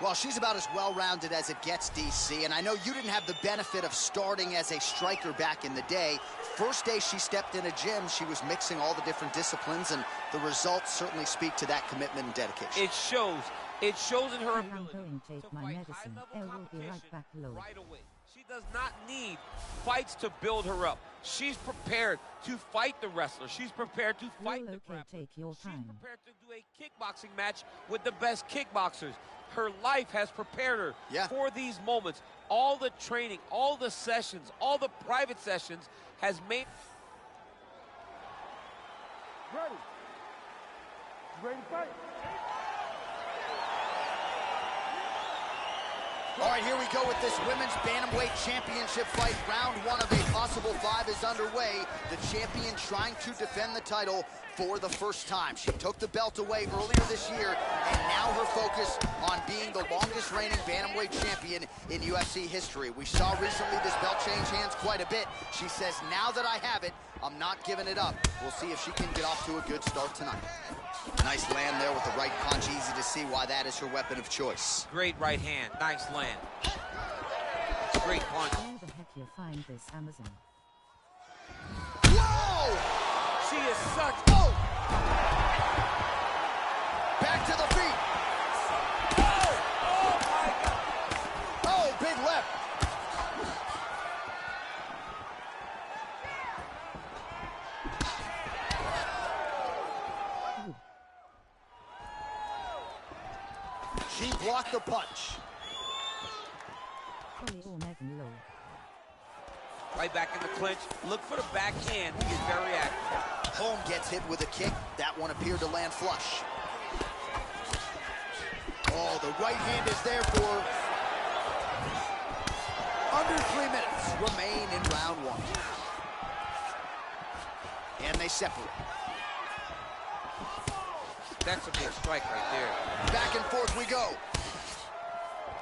Well, she's about as well-rounded as it gets, DC, and I know you didn't have the benefit of starting as a striker back in the day. First day she stepped in a gym, she was mixing all the different disciplines, and the results certainly speak to that commitment and dedication. It shows. It shows in her I'm ability going to take to my fight medicine. high-level I will be right competition back, low. right away. She does not need fights to build her up. She's prepared to fight the wrestler. She's prepared to fight the okay, grappler. take your time. She's prepared to do a kickboxing match with the best kickboxers. Her life has prepared her for these moments. All the training, all the sessions, all the private sessions has made... Ready? You ready to fight? All right, here we go with this women's bantamweight championship fight. Round one of a possible 5 is underway. The champion trying to defend the title for the first time. She took the belt away earlier this year, and now her focus on being the longest reigning bantamweight champion in UFC history. We saw recently this belt change hands quite a bit. She says, now that I have it, I'm not giving it up. We'll see if she can get off to a good start tonight. Nice land there with the right punch. Easy to see why that is her weapon of choice. Great right hand. Nice land. Great punch. Where the heck you find this Amazon? Whoa! She is such... Oh! Back to the feet. Oh my God. Oh, big left. She blocked the punch. Holly or Megan low. Right back in the clinch. Look for the backhand. He is very active. Holm gets hit with a kick. That one appeared to land flush. Oh, the right hand is there for under 3 minutes. Remain in round one. And they separate. That's a big strike right there. Back and forth we go.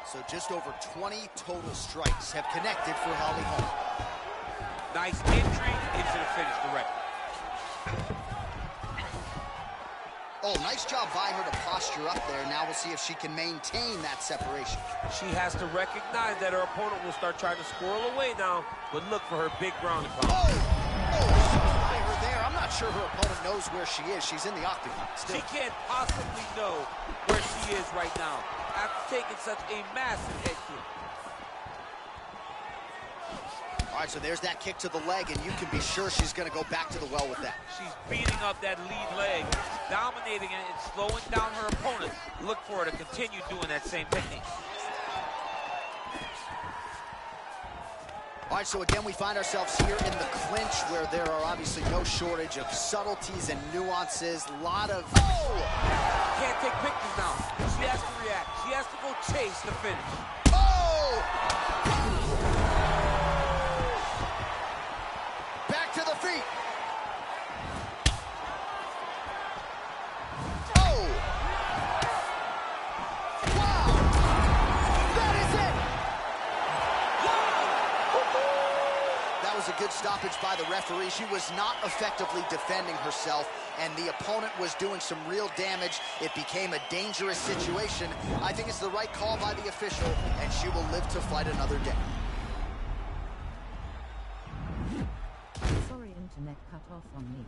So just over 20 total strikes have connected for Holly Holm. Nice entry into the finish direct. Oh, nice job by her to posture up there. Now we'll see if she can maintain that separation. She has to recognize that her opponent will start trying to squirrel away now, but look for her big ground and pound. Oh, by her there. I'm not sure her opponent knows where she is. She's in the octagon still. She can't possibly know where she is right now after taking such a massive head kick. All right, so there's that kick to the leg, and you can be sure she's going to go back to the well with that. She's beating up that lead leg, dominating it and slowing down her opponent. Look for her to continue doing that same technique. All right, so again, we find ourselves here in the clinch where there are obviously no shortage of subtleties and nuances. A lot of... Oh! Can't take pictures now. She has to react. She has to go chase the finish. Oh! Back to the feet. Oh! Wow! That is it! That was a good stoppage by the referee. She was not effectively defending herself, and the opponent was doing some real damage. It became a dangerous situation. I think it's the right call by the official, and she will live to fight another day. Sorry, internet cut off on me.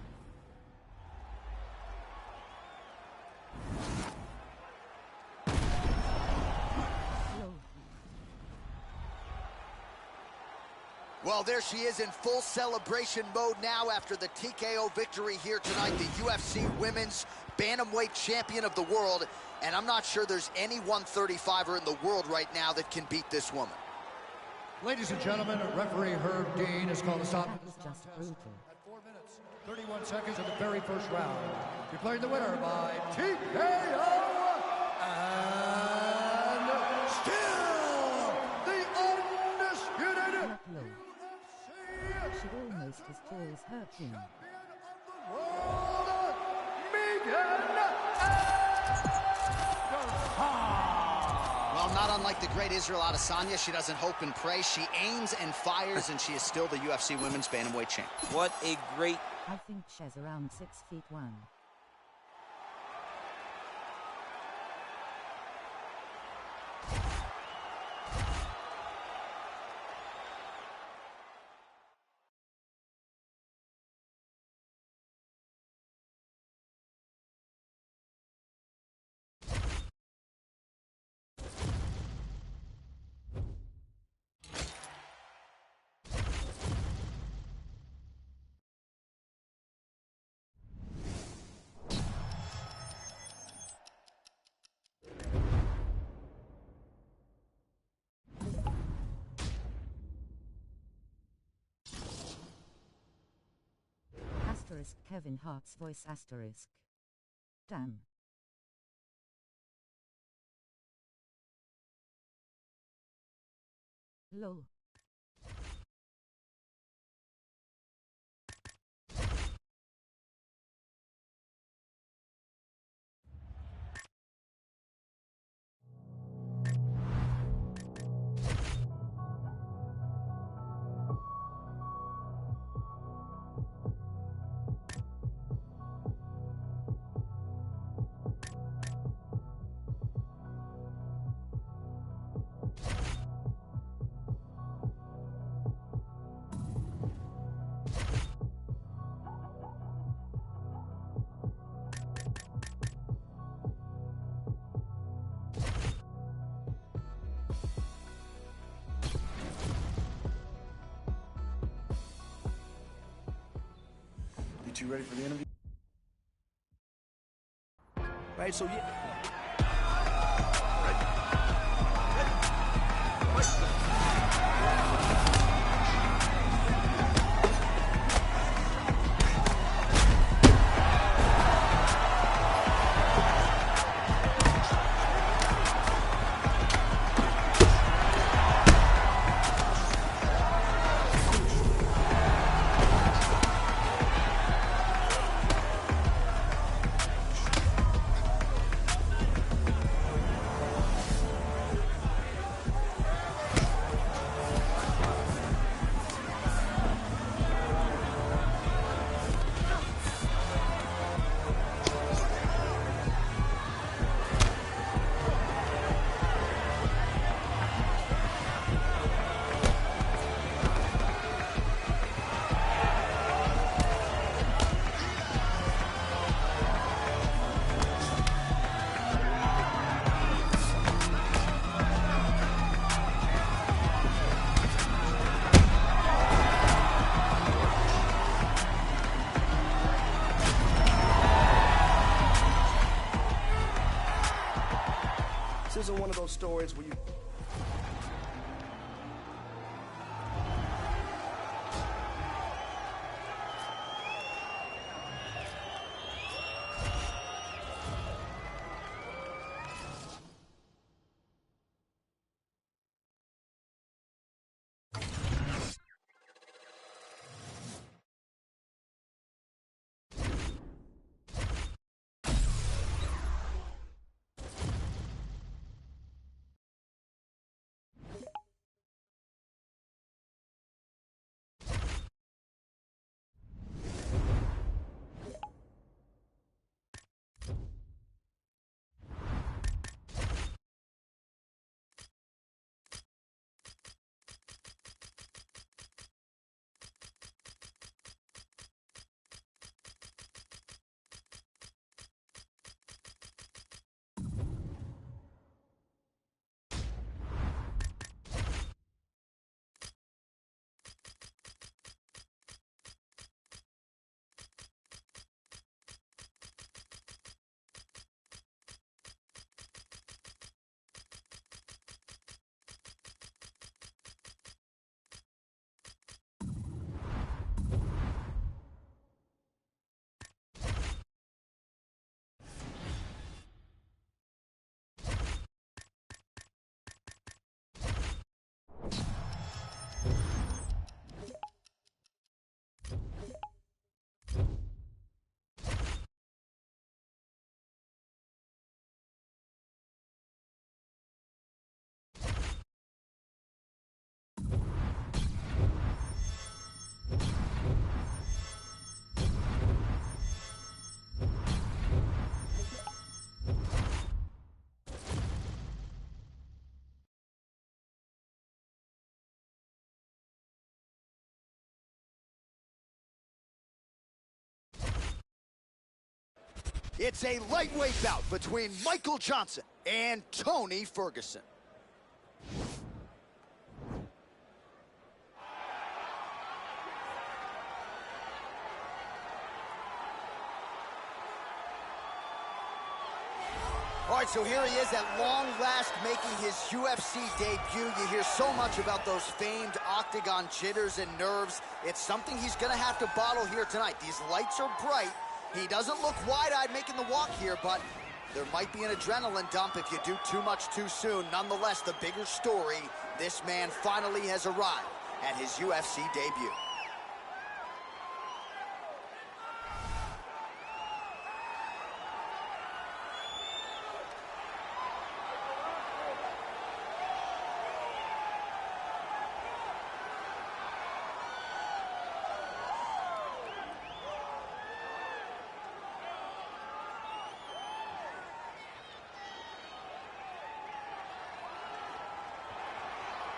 Low. Well, there she is in full celebration mode now after the TKO victory here tonight, the UFC Women's Bantamweight Champion of the world. And I'm not sure there's any 135er in the world right now that can beat this woman. Ladies and gentlemen, referee Herb Dean has called a stop. That was just brutal. At 4 minutes, 31 seconds of the very first round. Declaring the winner by TKO and still the undisputed That low. She almost as tall as her king. world, Megan. Well, not unlike the great Israel Adesanya, she doesn't hope and pray. She aims and fires, and she is still the UFC Women's Bantamweight Champ. What a great... I think she's around 6'1". Asterisk Kevin Hart's voice asterisk. Damn. Lol. You two ready for the interview? Right, so yeah. This isn't one of those stories where you It's a lightweight bout between Michael Johnson and Tony Ferguson. All right, so here he is at long last making his UFC debut. You hear so much about those famed octagon jitters and nerves. It's something he's going to have to bottle here tonight. These lights are bright. He doesn't look wide-eyed making the walk here, but there might be an adrenaline dump if you do too much too soon. Nonetheless, the bigger story, this man finally has arrived at his UFC debut.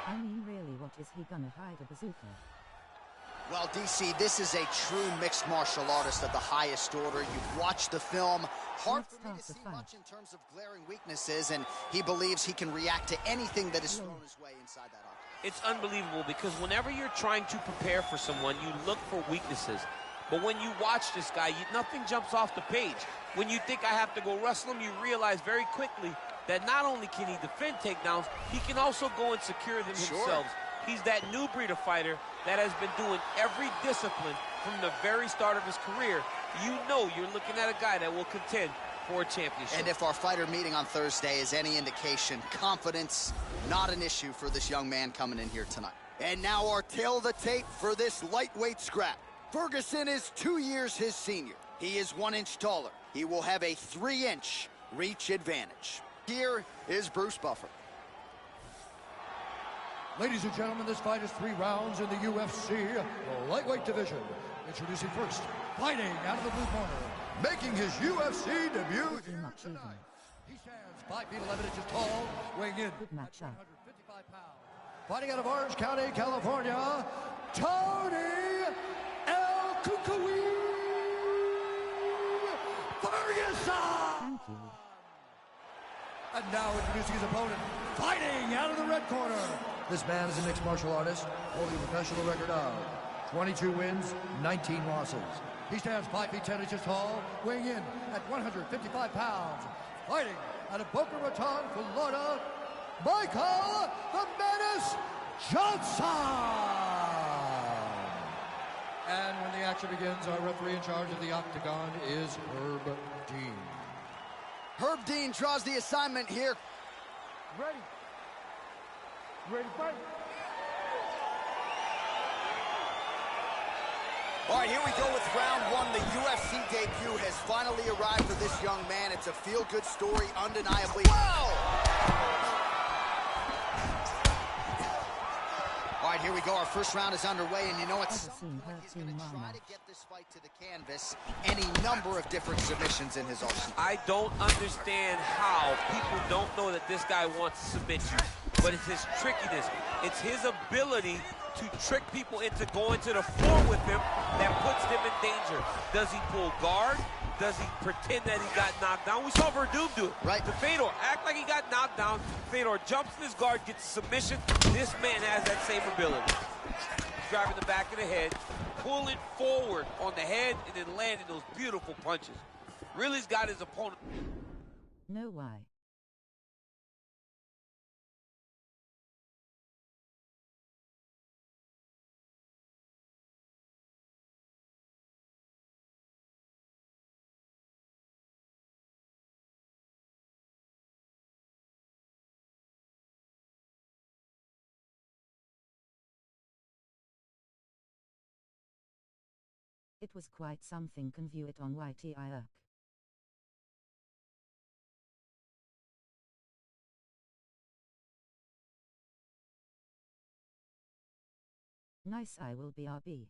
I mean, really, what is he gonna hide, a bazooka? Well, DC, this is a true mixed martial artist of the highest order. You've watched the film. Hard for me to see much in terms of glaring weaknesses, and he believes he can react to anything that is thrown his way inside that octagon. It's unbelievable because whenever you're trying to prepare for someone, you look for weaknesses. But when you watch this guy, nothing jumps off the page. When you think I have to go wrestle him, you realize very quickly that not only can he defend takedowns, he can also go and secure them himself. He's that new breed of fighter that has been doing every discipline from the very start of his career. You know you're looking at a guy that will contend for a championship. And if our fighter meeting on Thursday is any indication, confidence, not an issue for this young man coming in here tonight. And now our tail of the tape for this lightweight scrap. Ferguson is 2 years his senior. He is 1 inch taller. He will have a 3-inch reach advantage. Here is Bruce Buffer. Ladies and gentlemen, this fight is 3 rounds in the UFC lightweight division. Introducing first, fighting out of the blue corner, making his UFC debut here tonight. He stands 5 feet 11 inches tall, weighing in at 155 pounds. Fighting out of Orange County, California, Tony El Cucuy Ferguson! Thank you. And now introducing his opponent, fighting out of the red corner. This man is a mixed martial artist, holding a professional record of 22 wins, 19 losses. He stands 5 feet 10 inches tall, weighing in at 155 pounds. Fighting out of Boca Raton, Florida, Michael the Menace Johnson. And when the action begins, our referee in charge of the octagon is Herb Dean. Herb Dean draws the assignment here. Ready? Ready to fight? All right, here we go with round 1. The UFC debut has finally arrived for this young man. It's a feel-good story, undeniably. Whoa! All right, here we go. Our first round is underway, and you know what? Someone he's going to try to get this fight to the canvas. Any number of different submissions in his arsenal. I don't understand how people don't know that this guy wants to submit you. But it's his trickiness. It's his ability to trick people into going to the floor with him that puts them in danger. Does he pull guard? Does he pretend that he got knocked down? We saw Verdum do it. Right. To Fedor, act like he got knocked down. Fedor jumps in his guard, gets a submission. This man has that same ability. Driving the back of the head, pulling forward on the head, and then landing those beautiful punches. Really's got his opponent. No, why? It was quite something. Can view it on YTIRC. Nice, I will be RB.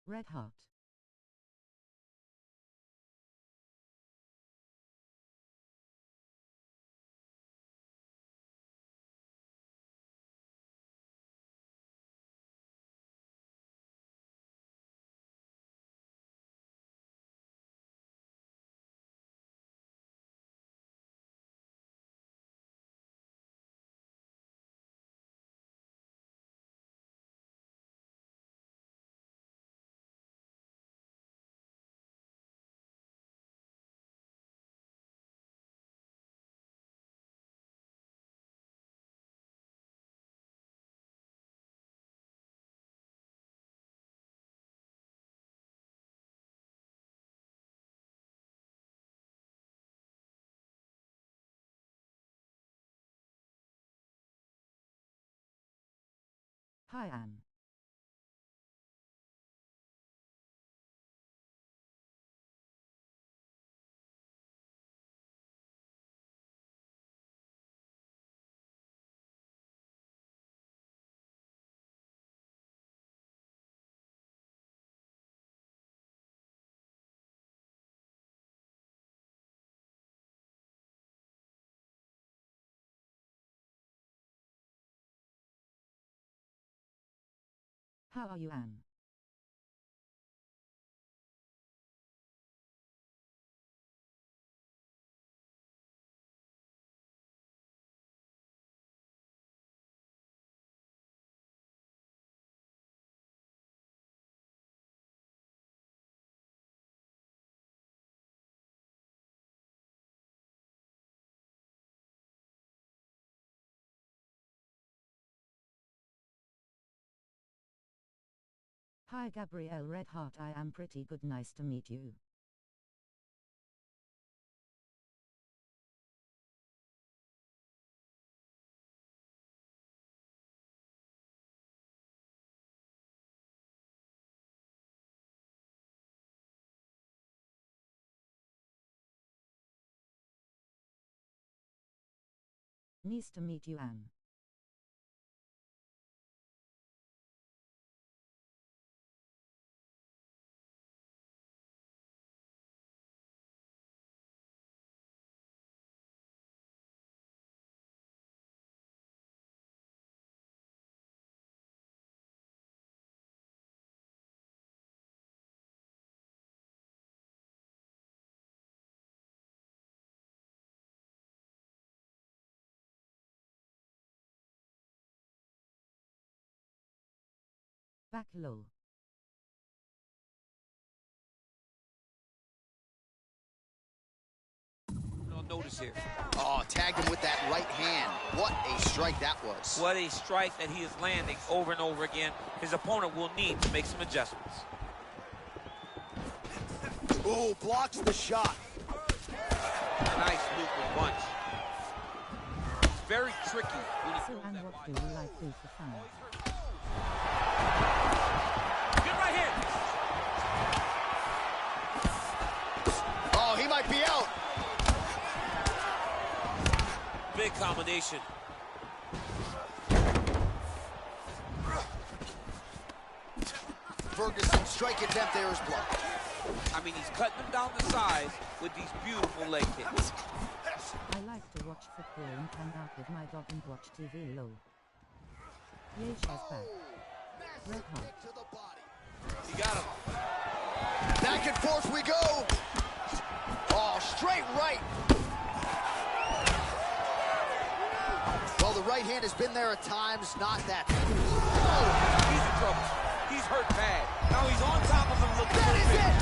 Red Hot. Hi Anne. How are you, Anne? Hi Gabrielle Red Heart, I am pretty good, nice to meet you. Nice to meet you, Anne. Back low. No notice here. Oh, tagged him with that right hand. What a strike that was. What a strike that he is landing over and over again. His opponent will need to make some adjustments. Oh, blocks the shot. Nice loop with punch. Very tricky when he So throws Anne, that what body. do you like to do for fun? Good right hand. Oh, he might be out. Big combination. Ferguson's strike attempt there is blocked. I mean, he's cutting them down the sides with these beautiful leg kicks. I like to watch football and hang out with my dog and watch TV low. Yasha's back. Red Hot. To the body. He got him. Back and forth we go. Oh, straight right. Well, the right hand has been there at times, not that. Oh, he's in trouble. He's hurt bad. Now he's on top of him looking That for is it.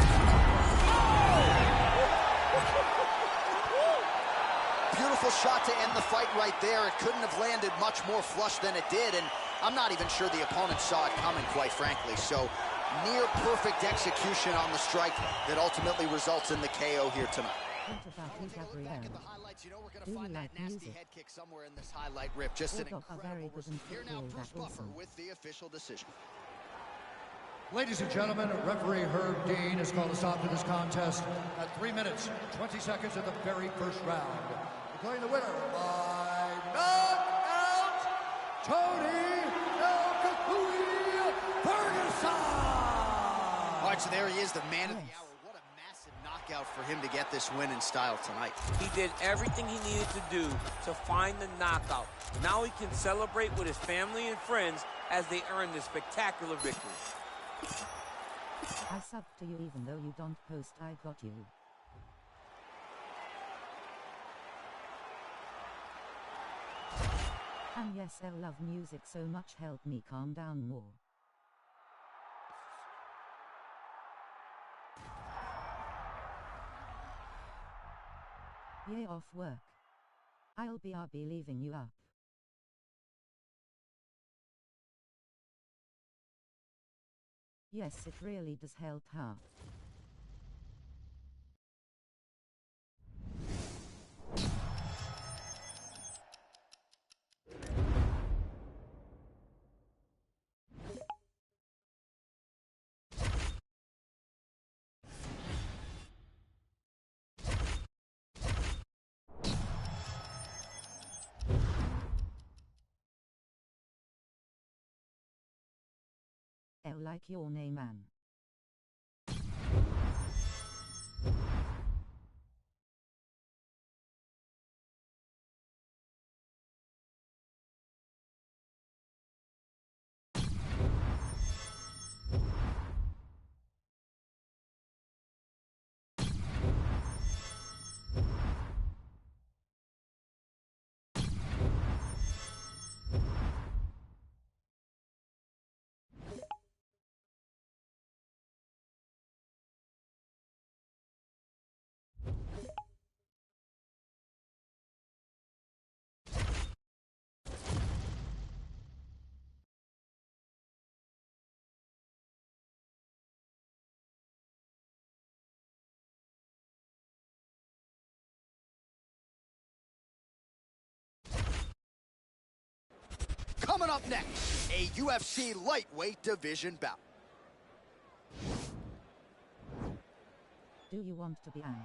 Beautiful shot to end the fight right there. It couldn't have landed much more flush than it did, and I'm not even sure the opponent saw it coming, quite frankly. So, near perfect execution on the strike that ultimately results in the KO here tonight. What about you, Gabrielle? You know we're Do gonna you find that like nasty music? head kick somewhere in this highlight rip. Just an Your dog are very incredible good in Here now, football, Bruce that's Buffer awesome. with the official decision. Ladies and gentlemen, referee Herb Dean has called a stop to this contest at 3 minutes, 20 seconds of the very first round. Declaring the winner by knockout, Tony El Ferguson! So there he is, the man of the Yes. hour. What a massive knockout for him to get this win in style tonight. He did everything he needed to do to find the knockout. Now he can celebrate with his family and friends as they earn this spectacular victory. I sub to you even though you don't post. I got you. And yes, I love music so much, help me calm down more. Yay, off work. I'll be leaving you up. Yes, it really does help, huh? I like your name, man. Coming up next, a UFC lightweight division bout. Do you want to be Anne?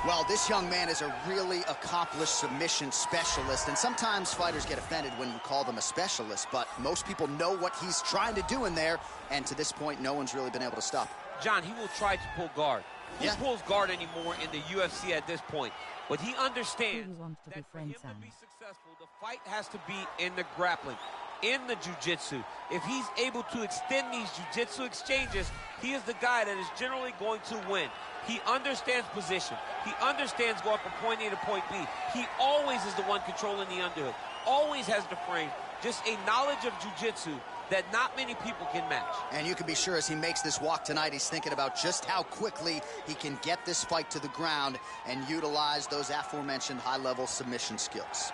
Well, this young man is a really accomplished submission specialist, and sometimes fighters get offended when you call them a specialist, but most people know what he's trying to do in there, and to this point, no one's really been able to stop him. John, he will try to pull guard. Who Yeah. pulls guard anymore in the UFC at this point? But he understands Do you want to be that for him friends, to Anne? be successful, the fight has to be in the grappling, in the jiu-jitsu. If he's able to extend these jiu-jitsu exchanges, he is the guy that is generally going to win. He understands position. He understands going from point A to point B. He always is the one controlling the underhood. Always has the frame. Just a knowledge of jiu-jitsu that not many people can match. And you can be sure as he makes this walk tonight, he's thinking about just how quickly he can get this fight to the ground and utilize those aforementioned high-level submission skills.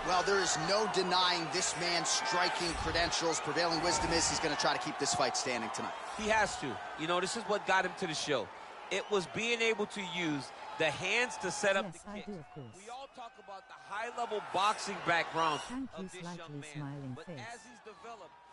Well, there is no denying this man's striking credentials. Prevailing wisdom is he's going to try to keep this fight standing tonight. He has to. You know, this is what got him to the show. It was being able to use the hands to set up Yes, the I kicks. do, of course. We all talk about the high-level boxing background Thank you, of this slightly young man. smiling But face. as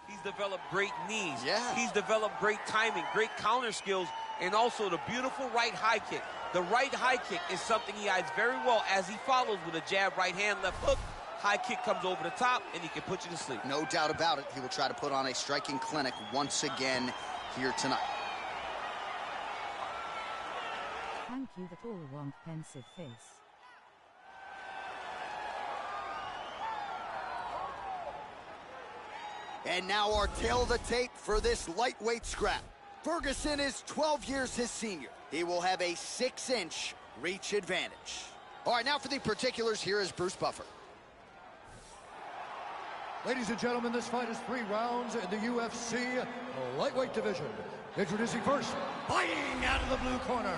he's developed great knees. Yeah. He's developed great timing, great counter skills, and also the beautiful right high kick. The right high kick is something he hides very well as he follows with a jab, right hand, left hook. High kick comes over the top, and he can put you to sleep. No doubt about it. He will try to put on a striking clinic once again here tonight. Thank you, that all want pensive face. And now our tail of the tape for this lightweight scrap. Ferguson is 12 years his senior. He will have a 6-inch reach advantage. All right, now for the particulars, here is Bruce Buffer. Ladies and gentlemen, this fight is 3 rounds in the UFC lightweight division. Introducing first, fighting out of the blue corner,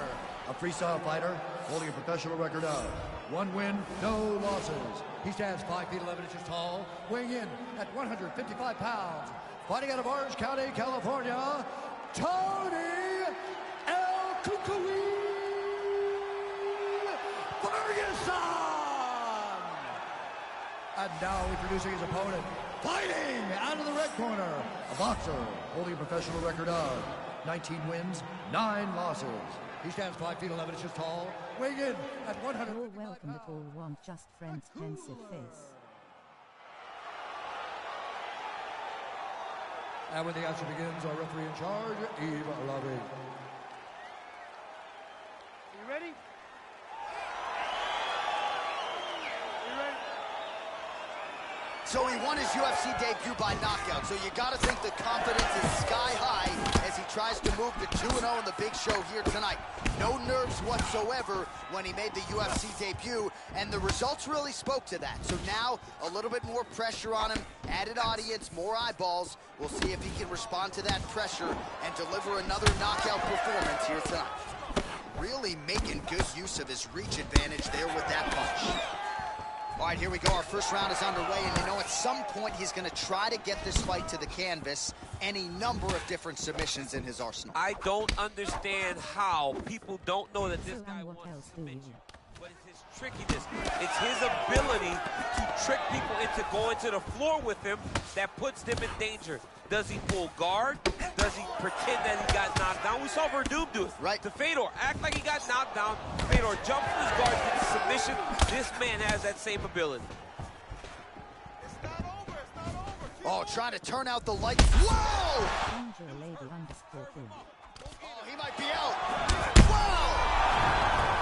a freestyle fighter holding a professional record of 1 win, no losses. He stands 5 feet 11 inches tall, weighing in at 155 pounds. Fighting out of Orange County, California, Tony El Cucuy Ferguson! And now introducing his opponent, fighting out of the red corner, a boxer holding a professional record of 19 wins, 9 losses. He stands 5 feet 11 inches tall, weighing in at 100. You're welcome, but all want just friends. Pensive face. And when the action begins, our referee in charge, Eve Lovey. You ready? So he won his UFC debut by knockout, so you gotta think the confidence is sky high as he tries to move to 2-0 in the big show here tonight. No nerves whatsoever when he made the UFC debut, and the results really spoke to that. So now, a little bit more pressure on him, added audience, more eyeballs. We'll see if he can respond to that pressure and deliver another knockout performance here tonight. Really making good use of his reach advantage there with that punch. All right, here we go. Our first round is underway, and you know, at some point he's going to try to get this fight to the canvas. Any number of different submissions in his arsenal. I don't understand how people don't know that this guy what wants else to do submit you? you. But it's his trickiness. It's his ability to trick people into going to the floor with him that puts them in danger. Does he pull guard? Does he pretend that he got knocked down? We saw Verdum do it. Right. To Fedor, act like he got knocked down. Fedor jumped from his guard, gets submission. This man has that same ability. Oh, trying to turn out the lights. Whoa! Angel Lady _ King. Oh, he might be out. Wow!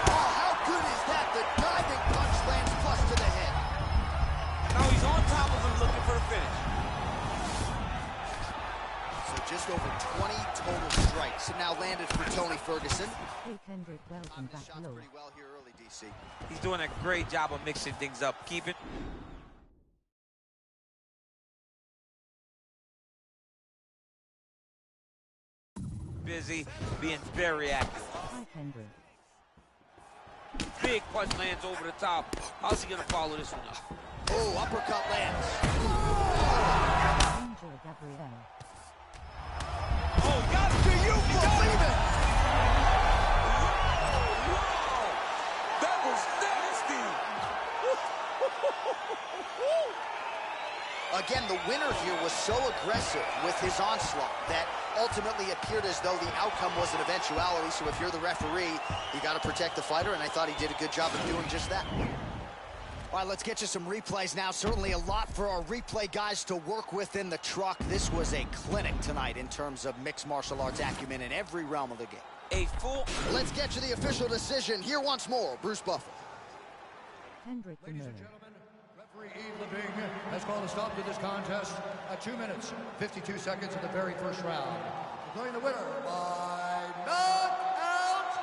Oh, how good is that? The diving punch lands plus to the head. Now he's on top of him looking for the finish. So just over 20 total strikes have now landed for Tony Ferguson. Hey Kendrick, welcome back. Shots Low. pretty well here early, DC. He's doing a great job of mixing things up. Keep it. Busy, being very active. Hi Kendrick. Big punch lands over the top. How's he gonna follow this one up? Oh, uppercut lands. Angel Gabrielle. Oh, got it. Do you believe it? Wow, that was nasty. Again, the winner here was so aggressive with his onslaught that ultimately appeared as though the outcome was an eventuality. So if you're the referee, you got to protect the fighter, and I thought he did a good job of doing just that. All right, let's get you some replays now. Certainly a lot for our replay guys to work with in the truck. This was a clinic tonight in terms of mixed martial arts acumen in every realm of the game. A full. Let's get you the official decision. Here once more, Bruce Buffer. Kendrick the Ladies and Miller. gentlemen, referee Eve Levine has called a stop to this contest at 2 minutes, 52 seconds of the very first round. Declaring the winner by knockout,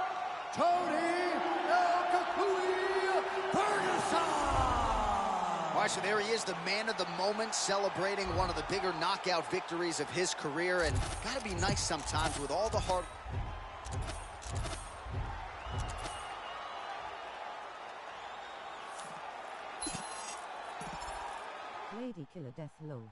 Tony El Kakui Ferguson! All right, so there he is, the man of the moment, celebrating one of the bigger knockout victories of his career, and gotta be nice sometimes with all the hard... Lady Killer Death Low.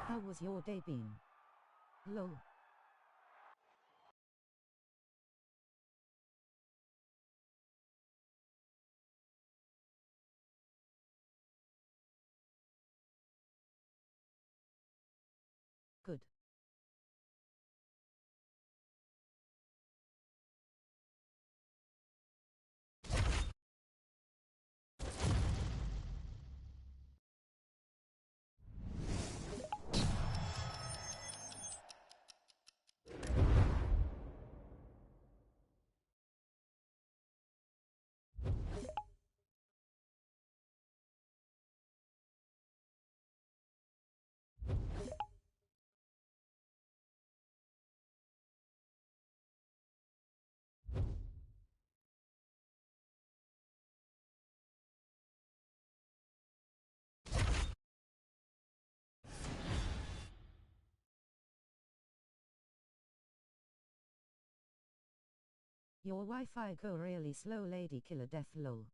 How was your day been? Low. Good. Your Wi-Fi go really slow, Lady Killer Death Low.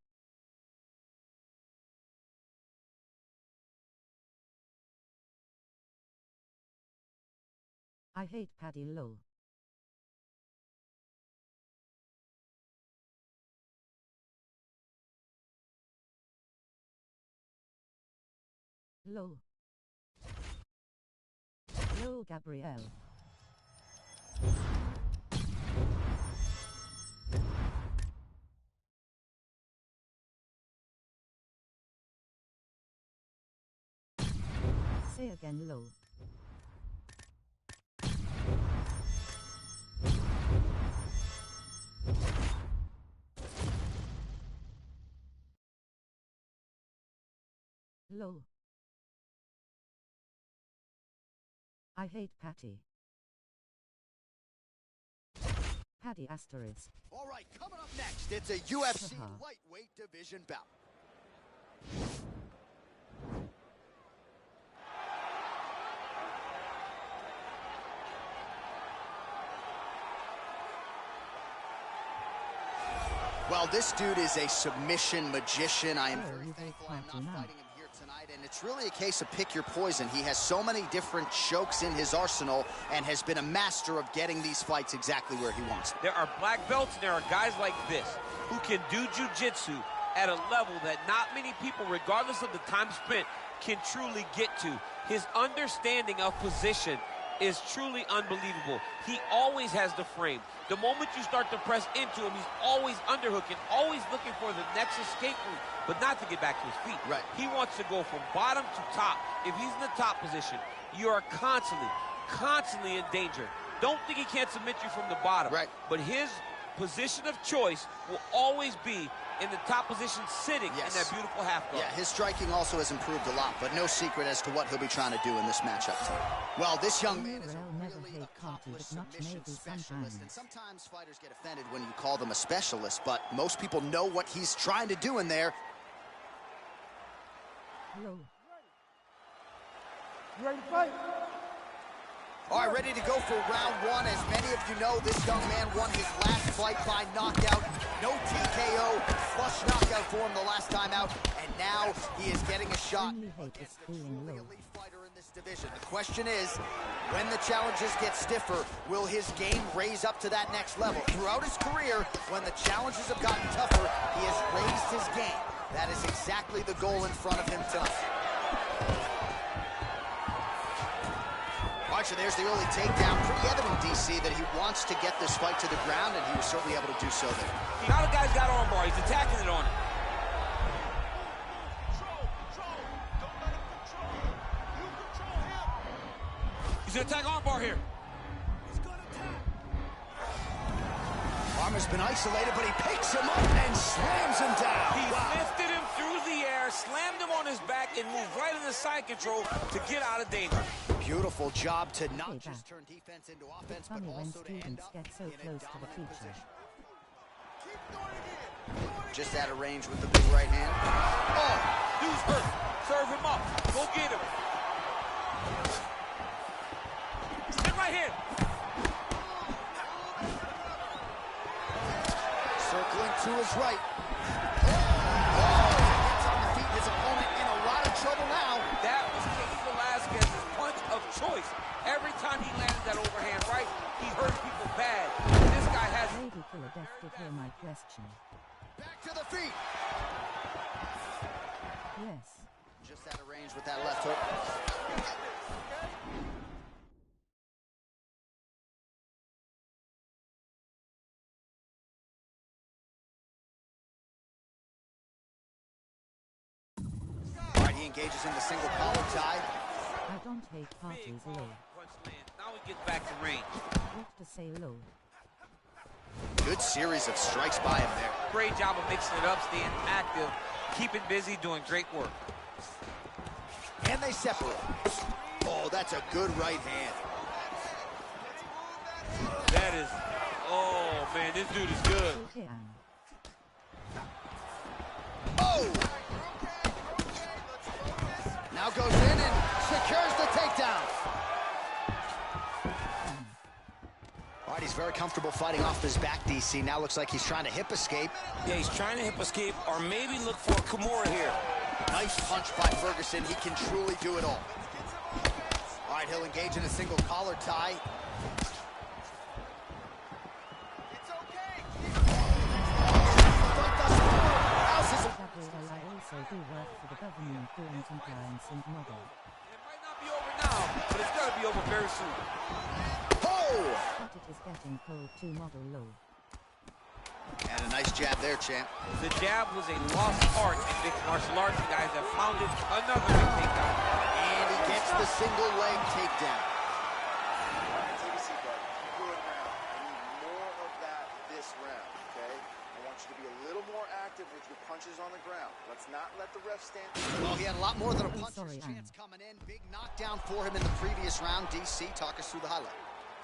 I hate Paddy Low. Low. Low, Gabrielle. Say again, low. Low. I hate Patty. Patty asterisk. All right, coming up next, it's a UFC lightweight division bout. Well, this dude is a submission magician. I am very thankful I'm not fighting him here tonight, and it's really a case of pick your poison. He has so many different chokes in his arsenal and has been a master of getting these fights exactly where he wants them. There are black belts and there are guys like this who can do jiu-jitsu at a level that not many people, regardless of the time spent, can truly get to. His understanding of position is truly unbelievable. He always has the frame. The moment you start to press into him, he's always underhooking, always looking for the next escape route, but not to get back to his feet. Right. He wants to go from bottom to top. If he's in the top position, you are constantly in danger. Don't think he can't submit you from the bottom. Right. But his position of choice will always be in the top position, sitting in that beautiful half guard. Yeah, his striking also has improved a lot, but no secret as to what he'll be trying to do in this matchup. Well, this young man is a really accomplished submission specialist, and sometimes fighters get offended when you call them a specialist, but most people know what he's trying to do in there. Low. You ready to fight? All right, ready to go for round one. As many of you know, this young man won his last fight by knockout. No TKO, flush knockout for him the last time out, and now he is getting a shot against the truly elite fighter in this division. The question is, when the challenges get stiffer, will his game raise up to that next level? Throughout his career, when the challenges have gotten tougher, he has raised his game. That is exactly the goal in front of him tonight. So there's the early takedown. Pretty evident, DC, that he wants to get this fight to the ground, and he was certainly able to do so there. Now the guy's got armbar. He's attacking it on him. He's going to attack armbar here. Armbar's been isolated, but he picks him up and slams him down. He lifted him through the air, slammed him on his back, and moved right into side control to get out of danger. Beautiful job to not just turn defense into offense, but also to end up get so close to the future. Just out of range with the big right hand. Oh, dude's hurt. Serve him up. Go get him. Sit right here. Circling to his right. Oh, gets on the feet. His opponent in a lot of trouble now. That was Cain Velasquez's punch of choice. Every time he landed that overhand right, he hurt people bad. This guy has... Lady Killer Death did hear my question. Back to the feet. Yes. Just out of range with that left hook. All right, he engages in the single collar tie. I don't hate parties low. Now we get back to range. What to say low? Good series of strikes by him there. Great job of mixing it up, staying active, keeping busy, doing great work. And they separate. Oh, that's a good right hand. That is, oh man, this dude is good. Okay, Oh! Now goes in and secures the takedown. All right, he's very comfortable fighting off his back, DC. Now looks like he's trying to hip escape. Yeah, he's trying to hip escape or maybe look for a Kimura here. Nice punch by Ferguson. He can truly do it all. All right, he'll engage in a single collar tie. It's okay. I also do work for the government. and doing compliance and model. It might not be over now, but it's gonna be over very soon. Oh! But it is getting cold to model low. And a nice jab there, champ. The jab was a lost art in mixed martial arts. The guys have found it. Another big takedown. And he gets the single leg takedown. Take a seat, bud. Keep going around. I need more of that this round, okay? I want you to be a little more active with your punches on the ground. Let's not let the ref stand. Well, he had a lot more than a I'm puncher's sorry, chance coming in. Big knockdown for him in the previous round. DC, talk us through the highlight.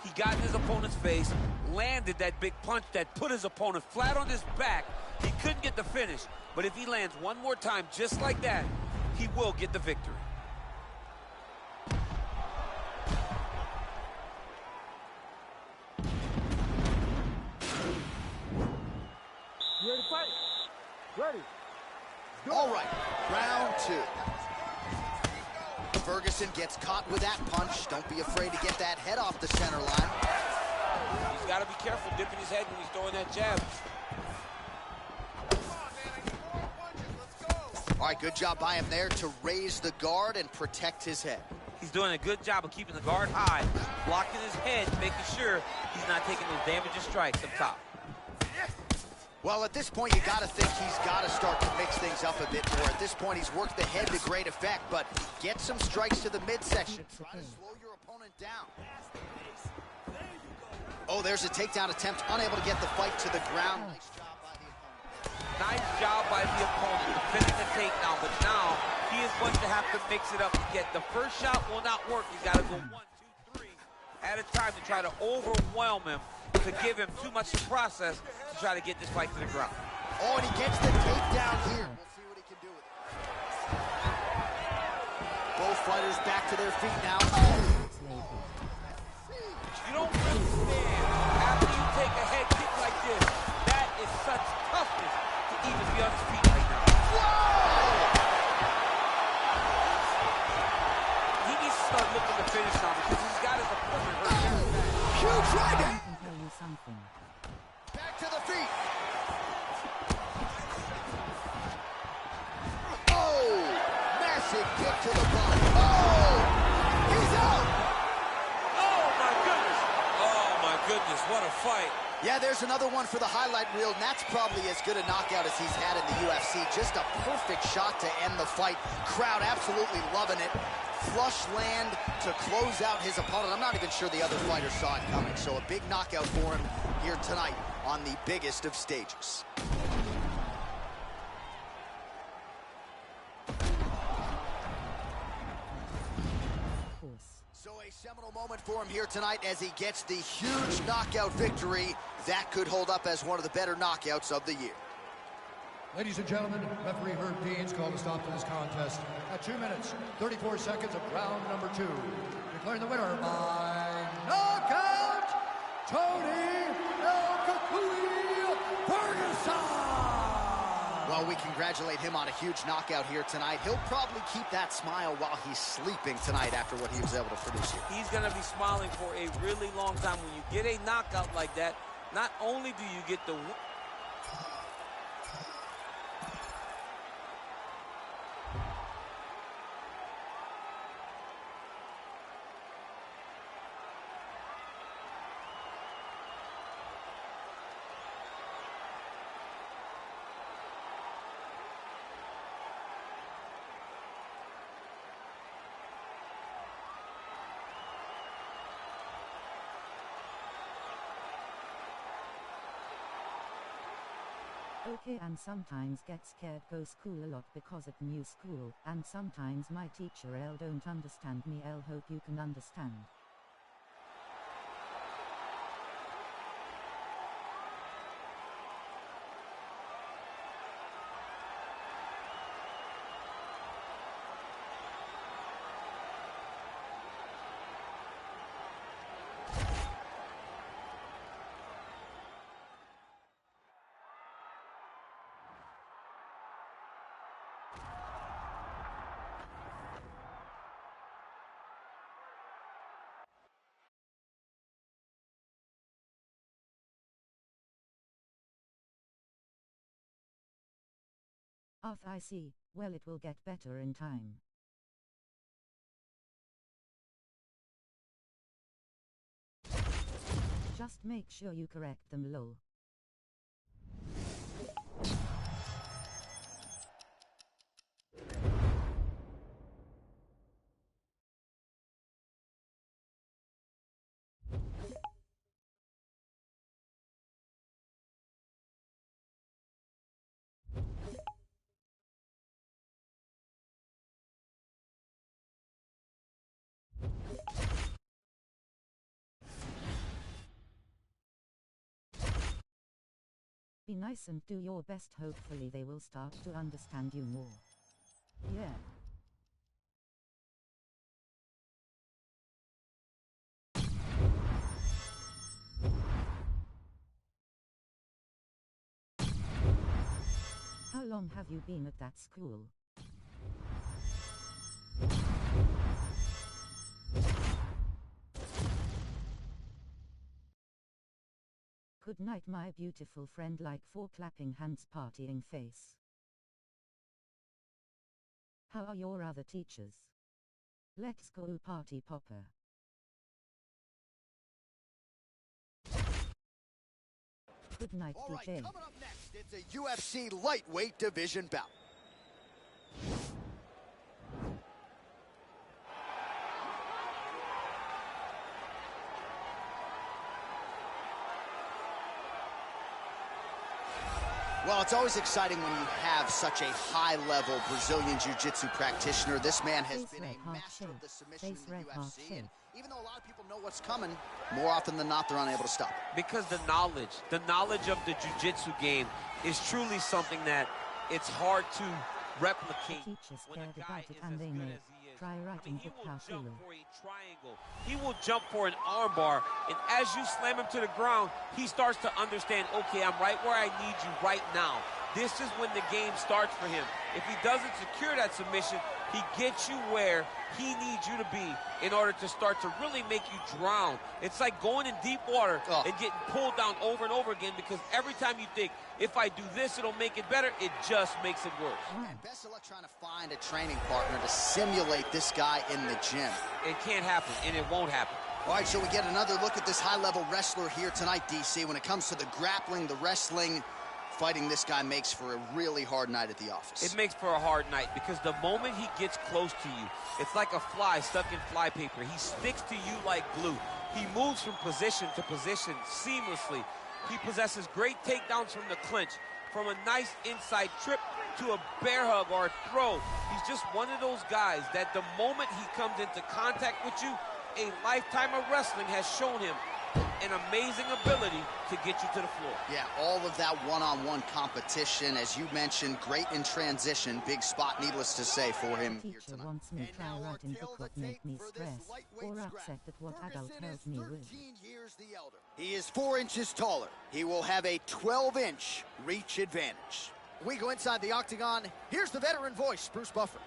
He got in his opponent's face, landed that big punch that put his opponent flat on his back. He couldn't get the finish, but if he lands one more time just like that, he will get the victory. You ready to fight? Ready. All right, round two. Ferguson gets caught with that punch. Don't be afraid to get that head off the center line. He's got to be careful dipping his head when he's throwing that jab. All right, good job by him there to raise the guard and protect his head. He's doing a good job of keeping the guard high, blocking his head, making sure he's not taking those damaging strikes up top. Well, at this point, you got to think he's got to start to mix things up a bit more. At this point, he's worked the head to great effect, but get some strikes to the midsection. Try to slow your opponent down. Oh, there's a takedown attempt, unable to get the fight to the ground. Nice job by the opponent, finishing the takedown, but now he is going to have to mix it up to get the first shot will not work. He's got to go 1, 2, 3 at a time to try to overwhelm him, to give him too much to process to try to get this fight to the ground. Oh, and he gets the takedown here. We'll see what he can do with it. Both fighters back to their feet now. You don't understand, after you take a head kick like this, that is such toughness to even be on his feet right now. He needs to start looking to finish now because he's got his opponent hurt. Huge right I can tell you something. back to the feet. Oh, massive kick to the body. Oh, he's out. Oh my goodness! Oh my goodness, what a fight. Yeah, there's another one for the highlight reel, and that's probably as good a knockout as he's had in the UFC. Just a perfect shot to end the fight. Crowd absolutely loving it. Flush land to close out his opponent. I'm not even sure the other fighter saw it coming, so a big knockout for him here tonight on the biggest of stages. So a seminal moment for him here tonight as he gets the huge knockout victory. That could hold up as one of the better knockouts of the year. Ladies and gentlemen, referee Herb Dean's called a stop to this contest at 2 minutes, 34 seconds of round number 2. Declaring the winner by knockout, Tony El Kakui Ferguson! Well, we congratulate him on a huge knockout here tonight. He'll probably keep that smile while he's sleeping tonight after what he was able to produce here. He's going to be smiling for a really long time. When you get a knockout like that, not only do you get the Okay, and sometimes get scared go school a lot because at new school, and sometimes my teacher L don't understand me. L hope you can understand. I see. Well, it will get better in time. Just make sure you correct them, lol. Be nice and do your best. Hopefully they will start to understand you more. Yeah. How long have you been at that school? Good night, my beautiful friend, like for clapping hands partying face. How are your other teachers? Let's go party popper. Good night, All right, DJ. coming up next, it's a UFC lightweight division bout. Well, it's always exciting when you have such a high-level Brazilian Jiu-Jitsu practitioner. This man has been a master of the submission in the UFC, and even though a lot of people know what's coming, more often than not, they're unable to stop it. Because the knowledge of the Jiu-Jitsu game is truly something that it's hard to replicate when a guy is as good as he is. Try writing he will book jump for a triangle. He will jump for an armbar, and as you slam him to the ground, he starts to understand, okay, I'm right where I need you right now. This is when the game starts for him. If he doesn't secure that submission, he gets you where he needs you to be in order to start to really make you drown. It's like going in deep water and getting pulled down over and over again, because every time you think, if I do this, it'll make it better, it just makes it worse. And best of luck trying to find a training partner to simulate this guy in the gym. It can't happen, and it won't happen. All right, so we get another look at this high-level wrestler here tonight, DC. When it comes to the grappling, the wrestling, fighting this guy makes for a really hard night at the office. It makes for a hard night, because the moment he gets close to you, it's like a fly stuck in fly paper. He sticks to you like glue. He moves from position to position seamlessly. He possesses great takedowns from the clinch, from a nice inside trip to a bear hug or a throw. He's just one of those guys that the moment he comes into contact with you, a lifetime of wrestling has shown him an amazing ability to get you to the floor. Yeah, all of that one-on-one competition, as you mentioned, great in transition. Big spot, needless to say, for him here Teacher tonight. wants me to try writing book what make me stress, or upset at what adult helped me with. Years the elder. He is 4 inches taller. He will have a 12-inch reach advantage. We go inside the octagon. Here's the veteran voice, Bruce Buffer.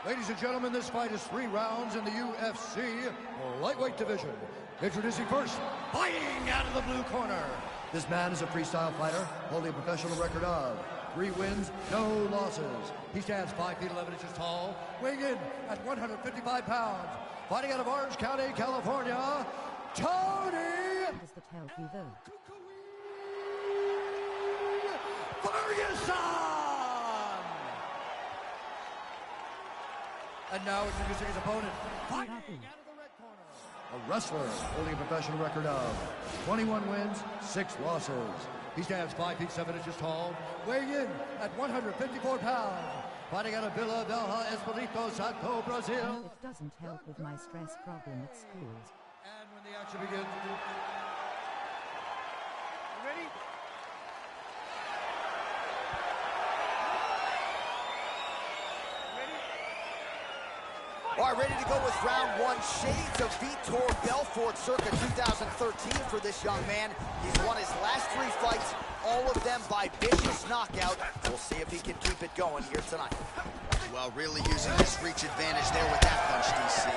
Ladies and gentlemen, this fight is 3 rounds in the UFC lightweight division. Introducing first, fighting out of the blue corner. This man is a freestyle fighter, holding a professional record of 3 wins, no losses. He stands 5 feet 11 inches tall, weighing in at 155 pounds. Fighting out of Orange County, California, Tony Does that help you though? Ferguson! And now introducing his opponent, fighting out of the red corner. A wrestler holding a professional record of 21 wins, 6 losses. He stands 5 feet 7 inches tall, weighing in at 154 pounds. Fighting out of Vila Velha, Espírito Santo, Brazil. No, it doesn't help with my stress problem at school. And when the action begins, ready? All right, ready to go with round 1. Shades of Vitor Belfort circa 2013 for this young man. He's won his last 3 fights, all of them by vicious knockout. We'll see if he can keep it going here tonight. Well, really using his reach advantage there with that punch, DC.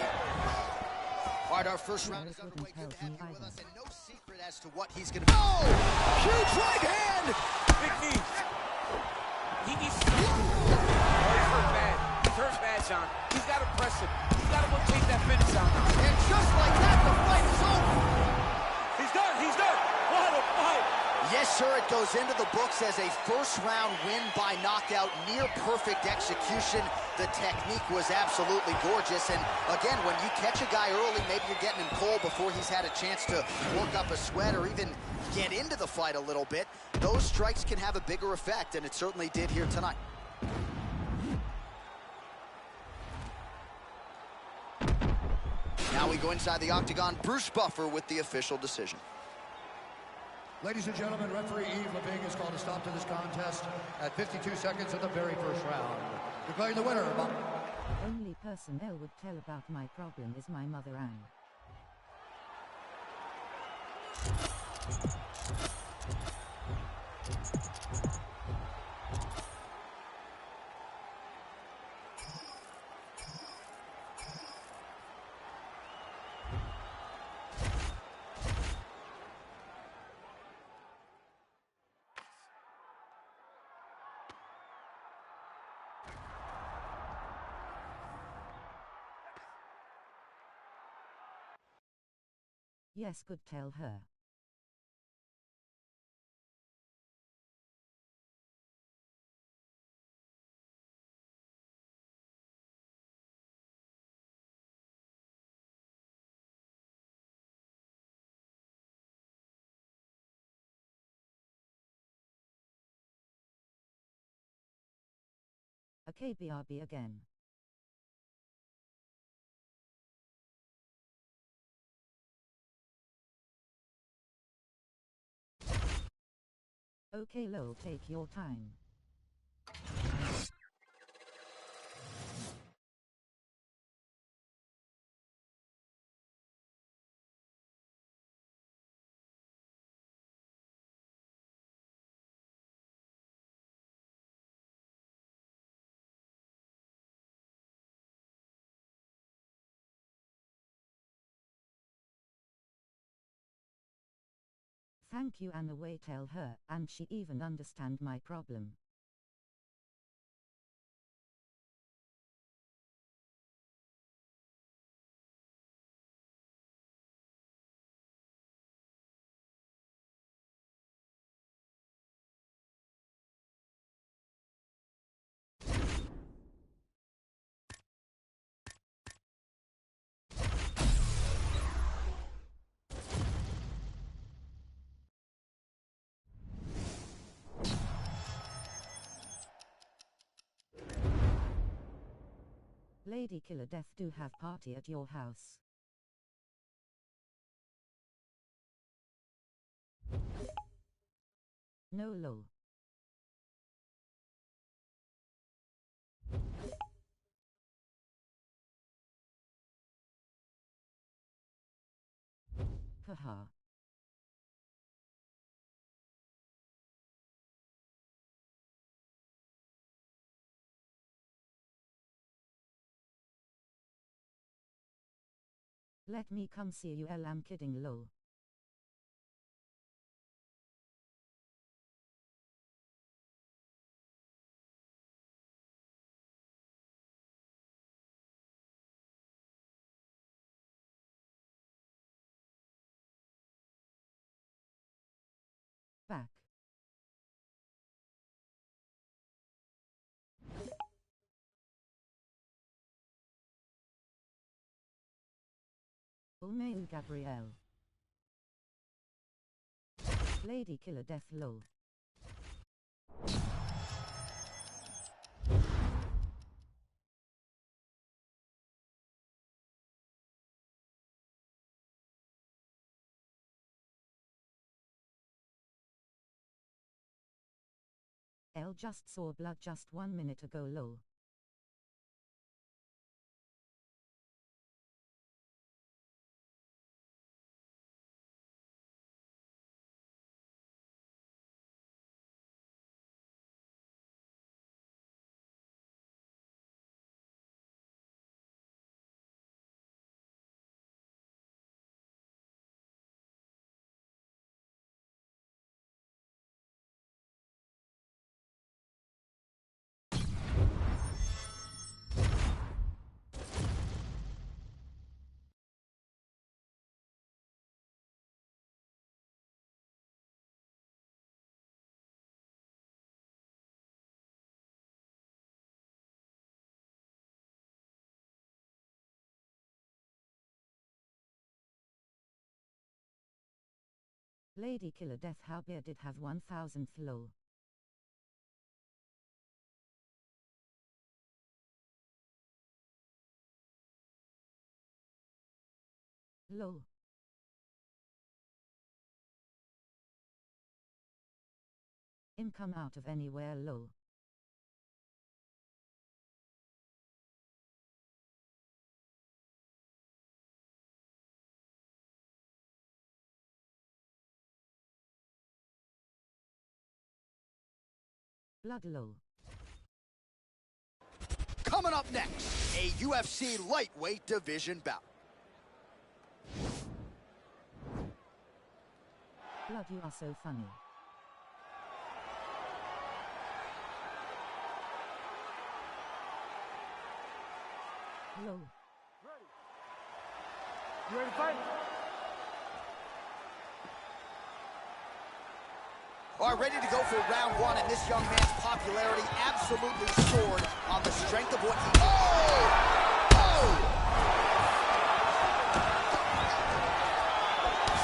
All right, our first round is underway. Good to have you with us, and no secret as to what he's going to be. Oh! Huge right hand! Big knee. He needs John. He's got to press him. He's got to go take that finish out now. And just like that, the fight is over. He's done. He's done. What a fight. Yes, sir, it goes into the books as a first-round win by knockout, near-perfect execution. The technique was absolutely gorgeous, and again, when you catch a guy early, maybe you're getting him cold before he's had a chance to work up a sweat or even get into the fight a little bit, those strikes can have a bigger effect, and it certainly did here tonight. Now we go inside the octagon. Bruce Buffer with the official decision. Ladies and gentlemen, referee Yves Leving has called a stop to this contest at 52 seconds of the very first round. Declaring the winner by... The only person Elle would tell about my problem is my mother Anne. Yes, could tell her. Okay, BRB again. Okay, Lowell, take your time. Thank you, Anna. Way tell her, and she even understand my problem. Lady Killer Death do have party at your house. No, lol. Haha. Let me come see you. I'm kidding, lol. Back. Omeu Gabrielle. Lady Killer Death, lol. Elle just saw blood just 1 minute ago, lol. Lady Killer Death, how beer did have 1000th low. Low. Him come out of anywhere low. Blood low. Coming up next, a UFC lightweight division bout. Blood, you are so funny. Low. You ready to fight? All right, ready to go for round one, and this young man's popularity absolutely soared on the strength of what he...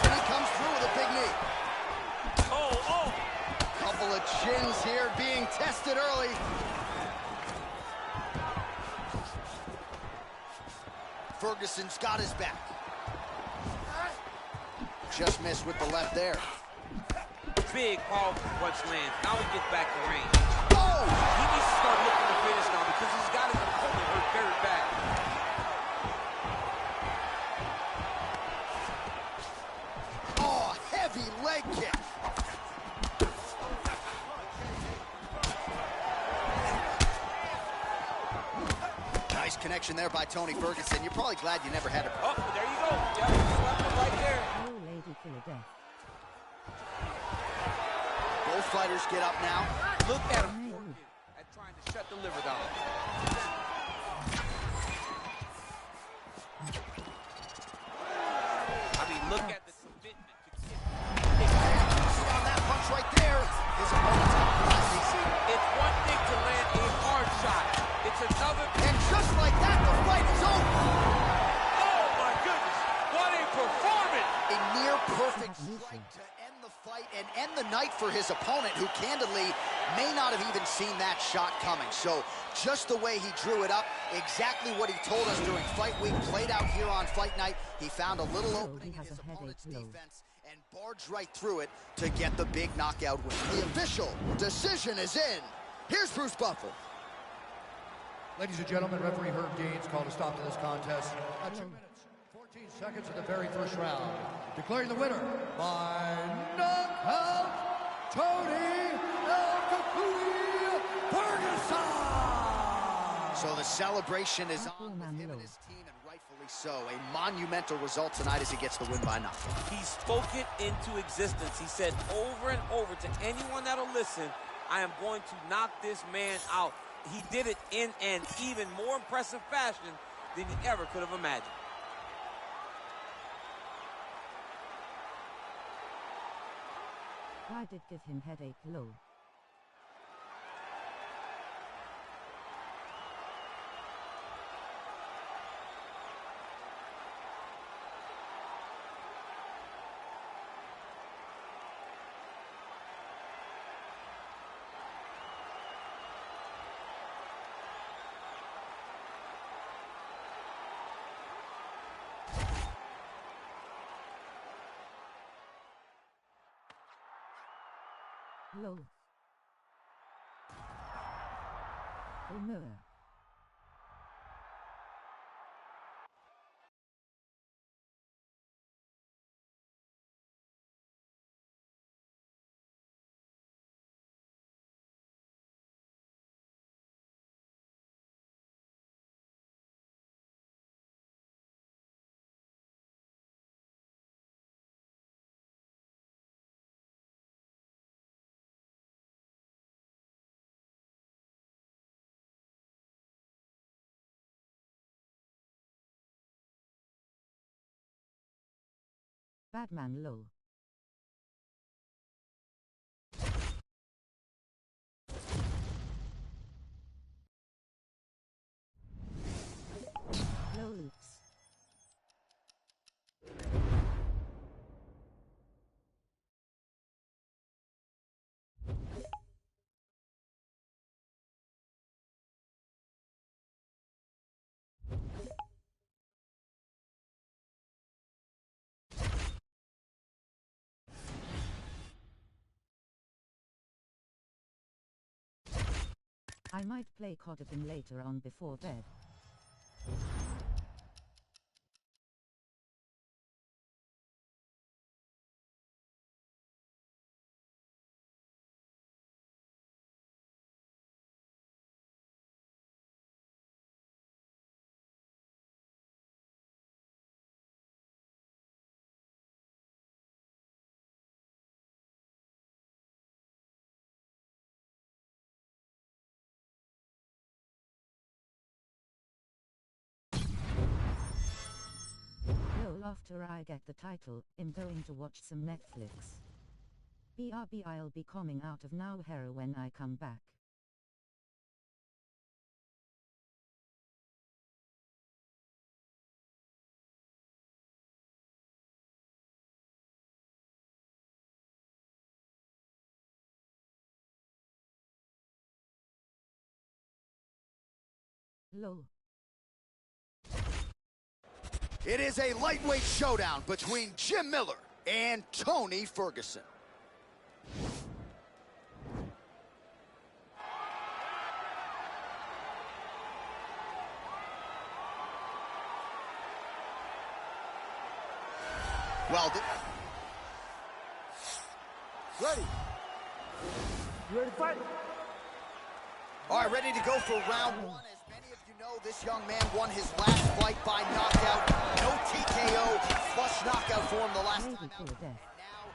And he comes through with a big knee. Couple of chins here being tested early. Ferguson's got his back. Just missed with the left there. Big, powerful punch lands. Now he gets back to range. He needs to start looking to finish now because he's got his opponent hurt very bad. Oh, heavy leg kick. Nice connection there by Tony Ferguson. You're probably glad you never had a... Oh, there you go. Yep, slapped him right there. Oh, Lady Killer Death. Both fighters get up now. Look at him at trying to shut the liver down. I mean, look at the commitment to get On that punch right there, his opponent's It's one thing to land a hard shot. It's another. And just like that, the fight is over. Oh my goodness! What a performance! A near perfect strike to end the fight and end the night for his opponent, who candidly may not have even seen that shot coming. So just the way he drew it up, exactly what he told us during fight week, played out here on fight night. He found a little opening in his opponent's defense and barged right through it to get the big knockout win. The official decision is in. Here's Bruce Buffer. Ladies and gentlemen, referee Herb Gaines called a stop to this contest at 2 minutes, 14 seconds of the very first round. Declaring the winner by knockout, Tony El Capui Ferguson! So the celebration is on with him and his team, and rightfully so. A monumental result tonight as he gets the win by knockout. He spoke it into existence. He said over and over to anyone that'll listen, I am going to knock this man out. He did it in an even more impressive fashion than he ever could have imagined. Why did give him headache low? Low. Mirror. Batman low. Low loops. I might play Kodokan later on before bed. After I get the title, I'm going to watch some Netflix. BRB, I'll be coming out of now here when I come back. Lol. It is a lightweight showdown between Jim Miller and Tony Ferguson. Well, Ready. You ready to fight? all right, ready to go for round one. As many of you know, this young man won his last fight by knockout. No TKO, flush knockout for him the last time out. And now...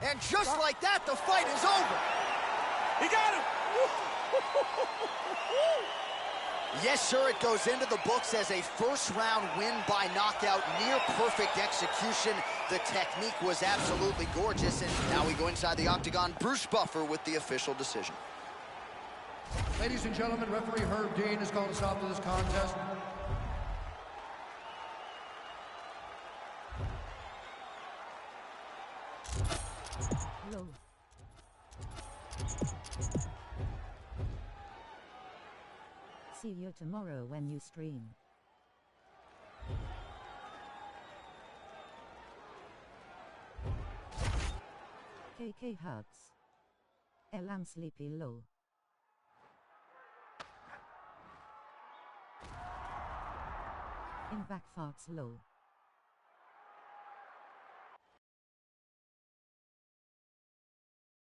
And just like that, the fight is over. He got him! Yes, sir, it goes into the books as a first-round win by knockout, near-perfect execution. The technique was absolutely gorgeous, and now we go inside the octagon. Bruce Buffer with the official decision. Ladies and gentlemen, referee Herb Dean has called a stop to this contest. Lol. See you tomorrow when you stream. KK hugs. I'm sleepy lol. In back farts lol.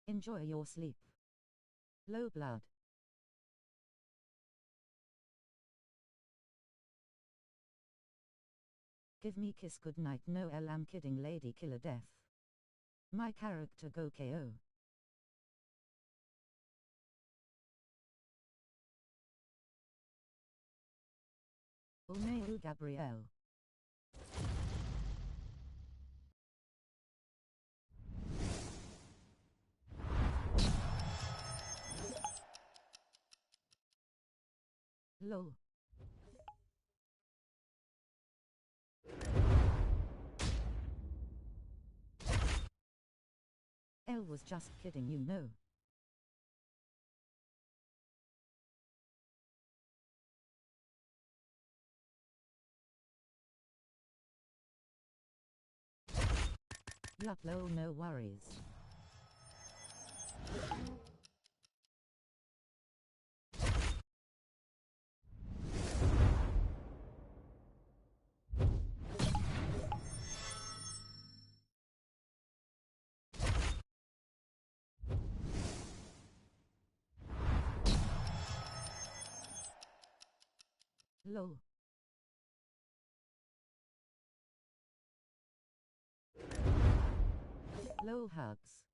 Enjoy your sleep. Low blood. Give me kiss goodnight. No, I'm kidding. Lady Killer Death. My character go KO. Omeo Gabrielle. Lol. L was just kidding, you know. Yup, lol, no worries. Lol. Lol hugs.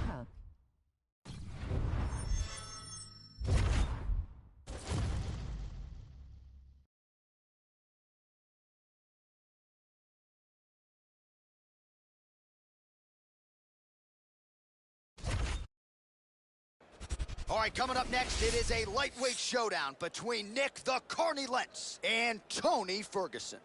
Hug. All right, coming up next, it is a lightweight showdown between Nick the Carney Lentz and Tony Ferguson.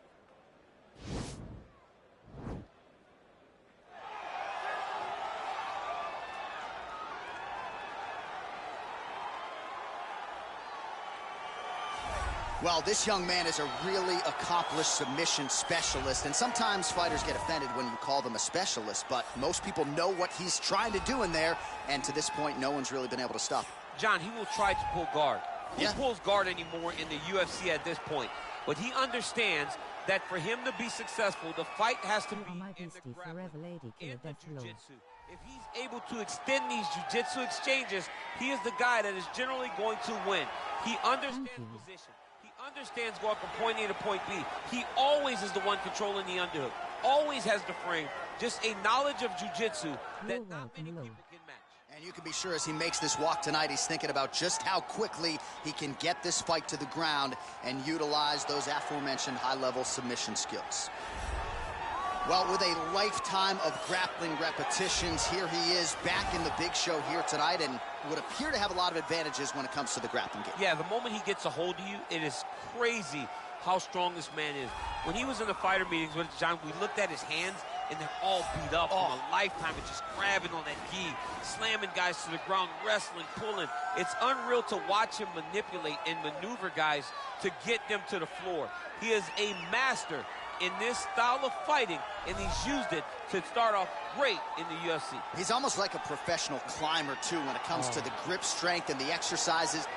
Well, this young man is a really accomplished submission specialist, and sometimes fighters get offended when you call them a specialist, but most people know what he's trying to do in there, and to this point, no one's really been able to stop him. John, he will try to pull guard. Who Yeah. pulls guard anymore in the UFC at this point? But he understands that for him to be successful, the fight has to You be are my in the bestie grappling forever, lady killer, and the death low. jiu-jitsu. If he's able to extend these jiu-jitsu exchanges, he is the guy that is generally going to win. He understands Thank you. position. He understands going from point A to point B. He always is the one controlling the underhook. Always has the frame. Just a knowledge of jiu-jitsu that not many welcome, people can match. And you can be sure as he makes this walk tonight, he's thinking about just how quickly he can get this fight to the ground and utilize those aforementioned high-level submission skills. Well, with a lifetime of grappling repetitions, here he is back in the big show here tonight and would appear to have a lot of advantages when it comes to the grappling game. Yeah, the moment he gets a hold of you, it is crazy how strong this man is. When he was in the fighter meetings with John, we looked at his hands, and they're all beat up from a lifetime of just grabbing on that gi, slamming guys to the ground, wrestling, pulling. It's unreal to watch him manipulate and maneuver guys to get them to the floor. He is a master in this style of fighting, and he's used it to start off great in the UFC. He's almost like a professional climber, too, when it comes to the grip strength and the exercises.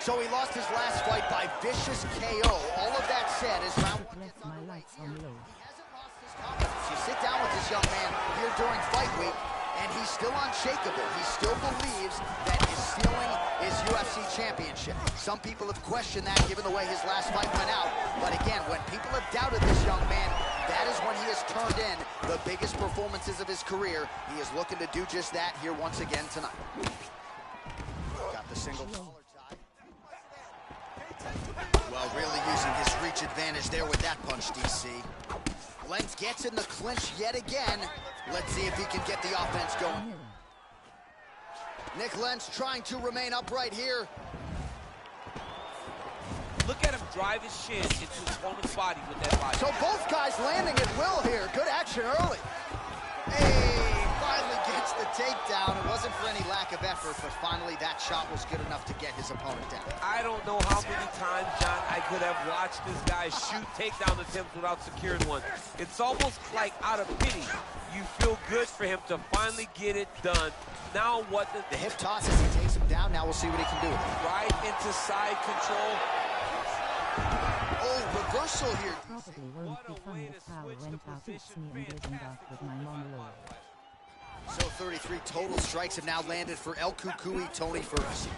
So he lost his last fight by vicious KO. All of that said, as round one Left my lights on low. hasn't lost his confidence. You sit down with this young man here during fight week, and he's still unshakable. He still believes that his ceiling is UFC championship. Some people have questioned that given the way his last fight went out. But again, when people have doubted this young man, that is when he has turned in the biggest performances of his career. He is looking to do just that here once again tonight. Got the single collar tie. Well, really using his reach advantage there with that punch, DC. Lentz gets in the clinch yet again. Let's see if he can get the offense going. Nick Lentz trying to remain upright here. Look at him drive his shin into his opponent's body with that body. So both guys landing at will here. Good action early. Hey, finally gets the takedown. It wasn't for any lack of effort, but finally that shot was good enough to get his opponent down. I don't know how many times, John, I could have watched this guy shoot takedown attempts without securing one. It's almost like out of pity. You feel good for him to finally get it done. Now what The hip toss as he takes him down. Now we'll see what he can do with it. right into side control. Oh, reversal here. Probably won't be fun if power went out. It's me and getting back with my monologue. So 33 total strikes have now landed for El Cucuy, Tony Ferguson.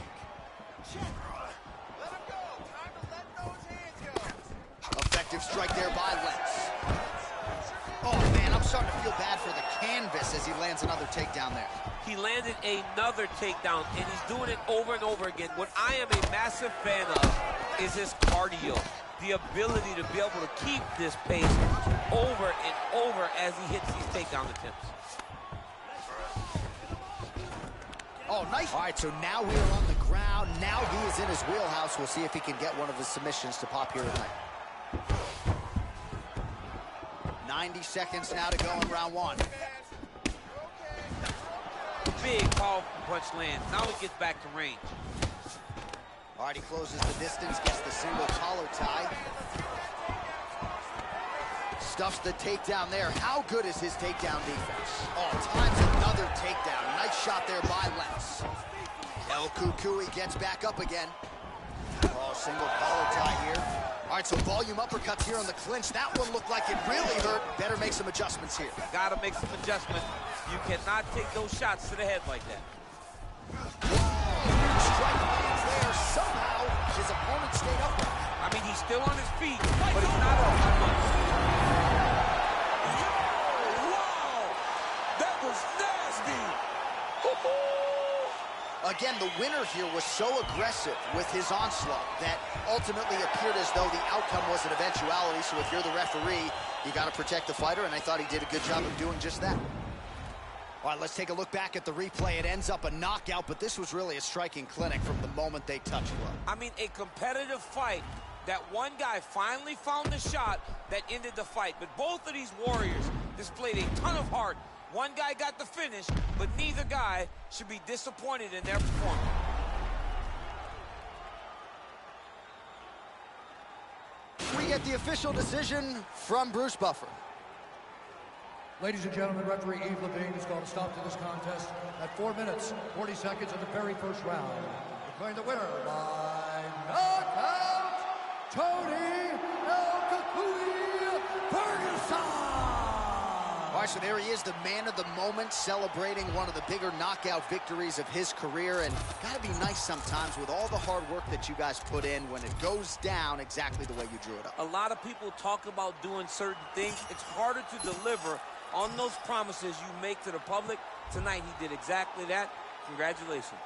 Effective strike there by Lentz. Oh man, I'm starting to feel bad for the canvas as he lands another takedown there. He landed another takedown, and he's doing it over and over again. What I am a massive fan of is his cardio. The ability to be able to keep this pace over and over as he hits these takedown attempts. Oh, nice. All right, so now we are on the ground. Now he is in his wheelhouse. We'll see if he can get one of his submissions to pop here tonight. 90 seconds now to go in round one. Big, powerful punch lands. Now he gets back to range. All right, he closes the distance, gets the single collar tie. Stuffs the takedown there. How good is his takedown defense? Oh, times another takedown. Nice shot there by Lentz. El Cucuy gets back up again. Oh, single collar tie here. All right, so volume uppercuts here on the clinch. That one looked like it really hurt. Better make some adjustments here. Gotta make some adjustments. You cannot take those shots to the head like that. Strike lands there. Somehow, his opponent stayed upright. I mean, he's still on his feet, but he's not up by much. Wow! That was nasty! Again, the winner here was so aggressive with his onslaught that ultimately appeared as though the outcome was an eventuality. So if you're the referee, you got to protect the fighter, and I thought he did a good job of doing just that. All right, let's take a look back at the replay. It ends up a knockout, but this was really a striking clinic from the moment they touched gloves. I mean, a competitive fight that one guy finally found the shot that ended the fight. But both of these warriors displayed a ton of heart. One guy got the finish, but neither guy should be disappointed in their performance. We get the official decision from Bruce Buffer. Ladies and gentlemen, referee Yves Levine has called a stop to this contest at 4 minutes, 40 seconds of the very first round. Declaring the winner by knockout, Tony El Cucuy Ferguson! All right, so there he is, the man of the moment, celebrating one of the bigger knockout victories of his career. And got to be nice sometimes with all the hard work that you guys put in when it goes down exactly the way you drew it up. A lot of people talk about doing certain things. It's harder to deliver on those promises you make to the public. Tonight, he did exactly that. Congratulations.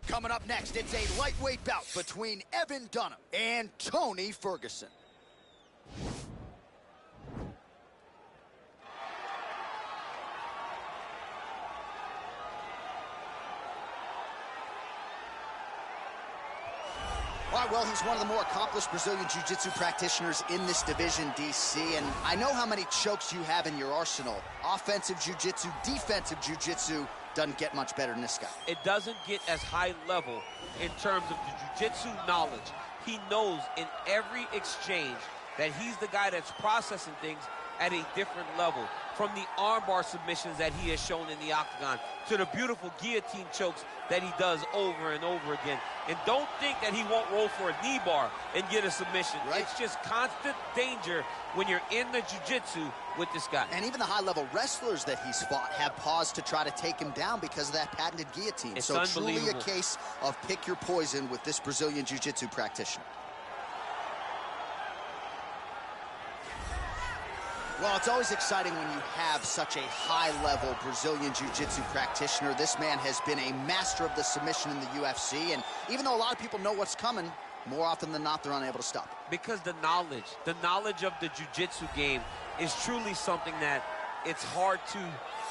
Coming up next, it's a lightweight bout between Evan Dunham and Tony Ferguson. All right, right, well, he's one of the more accomplished Brazilian Jiu-Jitsu practitioners in this division, DC, and I know how many chokes you have in your arsenal. Offensive Jiu-Jitsu, defensive Jiu-Jitsu doesn't get much better than this guy. It doesn't get as high level in terms of the Jiu-Jitsu knowledge. He knows in every exchange that he's the guy that's processing things at a different level. From the armbar submissions that he has shown in the octagon to the beautiful guillotine chokes that he does over and over again. And don't think that he won't roll for a knee bar and get a submission. Right. It's just constant danger when you're in the jiu-jitsu with this guy. And even the high-level wrestlers that he's fought have paused to try to take him down because of that patented guillotine. It's so truly a case of pick your poison with this Brazilian jiu-jitsu practitioner. Well, it's always exciting when you have such a high-level Brazilian Jiu-Jitsu practitioner. This man has been a master of the submission in the UFC, and even though a lot of people know what's coming, more often than not, they're unable to stop it. Because the knowledge of the Jiu-Jitsu game is truly something that it's hard to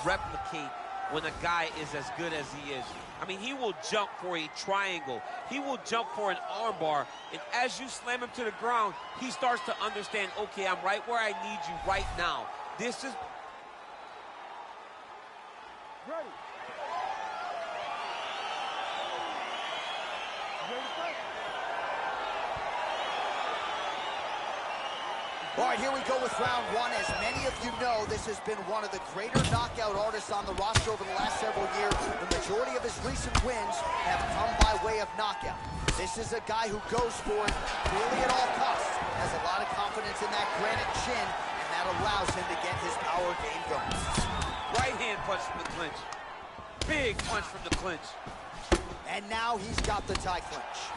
replicate when a guy is as good as he is. I mean, he will jump for a triangle. He will jump for an armbar. And as you slam him to the ground, he starts to understand, okay, I'm right where I need you right now. This is... Ready. All right, here we go with round one. As many of you know, this has been one of the greater knockout artists on the roster over the last several years. The majority of his recent wins have come by way of knockout. This is a guy who goes for it really at all costs. Has a lot of confidence in that granite chin, and that allows him to get his power game going. Right hand punch from the clinch. Big punch from the clinch. And now he's got the Thai clinch.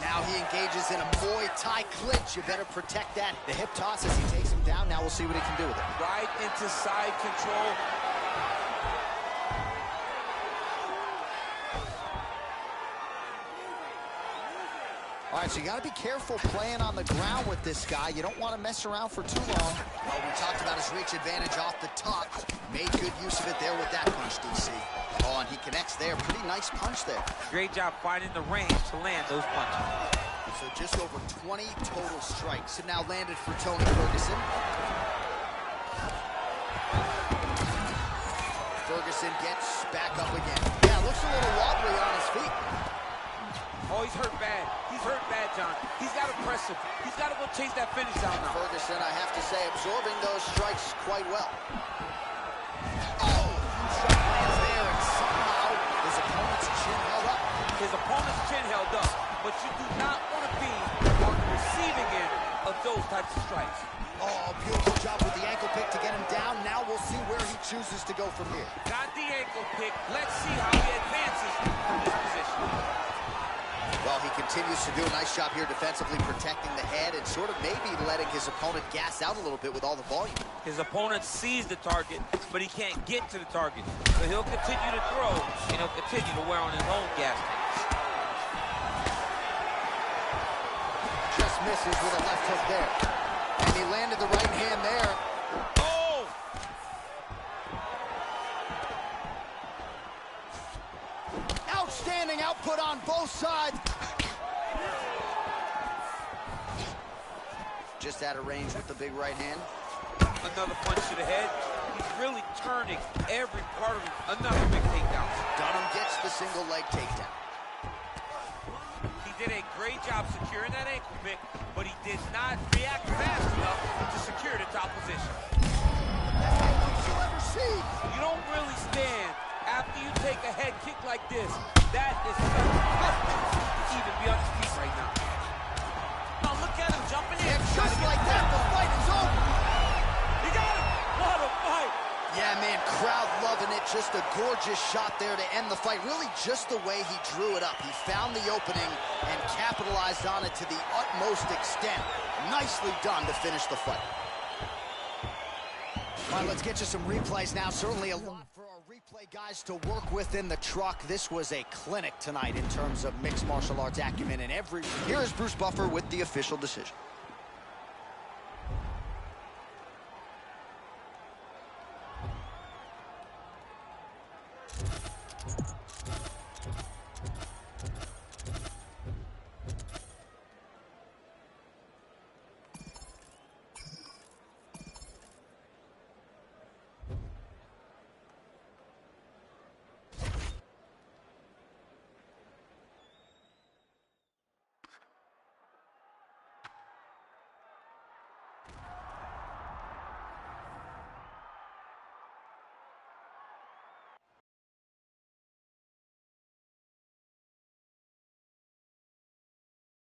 Now he engages in a Muay Thai clinch. You better protect that. The hip toss as he takes him down. Now we'll see what he can do with it. Right into side control. All right, so you got to be careful playing on the ground with this guy. You don't want to mess around for too long. Well, we talked about his reach advantage off the top. Made good use of it there with that punch, DC. Oh, and he connects there. Pretty nice punch there. Great job finding the range to land those punches. So just over 20 total strikes. And now landed for Tony Ferguson. Ferguson gets back up again. Yeah, looks a little wobbly on his feet. Oh, he's hurt bad. He's hurt bad, John. He's got to press him. He's got to go chase that finish down now. Ferguson, I have to say, absorbing those strikes quite well. Oh, shot lands there, and somehow his opponent's chin held up. His opponent's chin held up, but you do not want to be on the receiving end of those types of strikes. Oh, beautiful job with the ankle pick to get him down. Now we'll see where he chooses to go from here. Got the ankle pick. Let's see how he advances from this position. Well, he continues to do a nice job here defensively protecting the head and sort of maybe letting his opponent gas out a little bit with all the volume. His opponent sees the target, but he can't get to the target. So he'll continue to throw, and he'll continue to wear on his own gas tank. Just misses with a left hook there. And he landed the right hand there. Oh! Outstanding output on both sides. Just out of range with the big right hand. Another punch to the head. He's really turning every part of him. Another big takedown. Dunham gets the single leg takedown. He did a great job securing that ankle pick, but he did not react fast enough to secure the top position. Best takedown you'll ever see. You don't really stand after you take a head kick like this. That is such a testament to even be on his feet right now. Now look at him jumping in. And just like that, the fight is over. He got him. What a fight. Yeah, man, crowd loving it. Just a gorgeous shot there to end the fight. Really just the way he drew it up. He found the opening and capitalized on it to the utmost extent. Nicely done to finish the fight. All right, let's get you some replays now. Certainly a lot for our replay guys to work with in the truck. This was a clinic tonight in terms of mixed martial arts acumen and every... Here is Bruce Buffer with the official decision.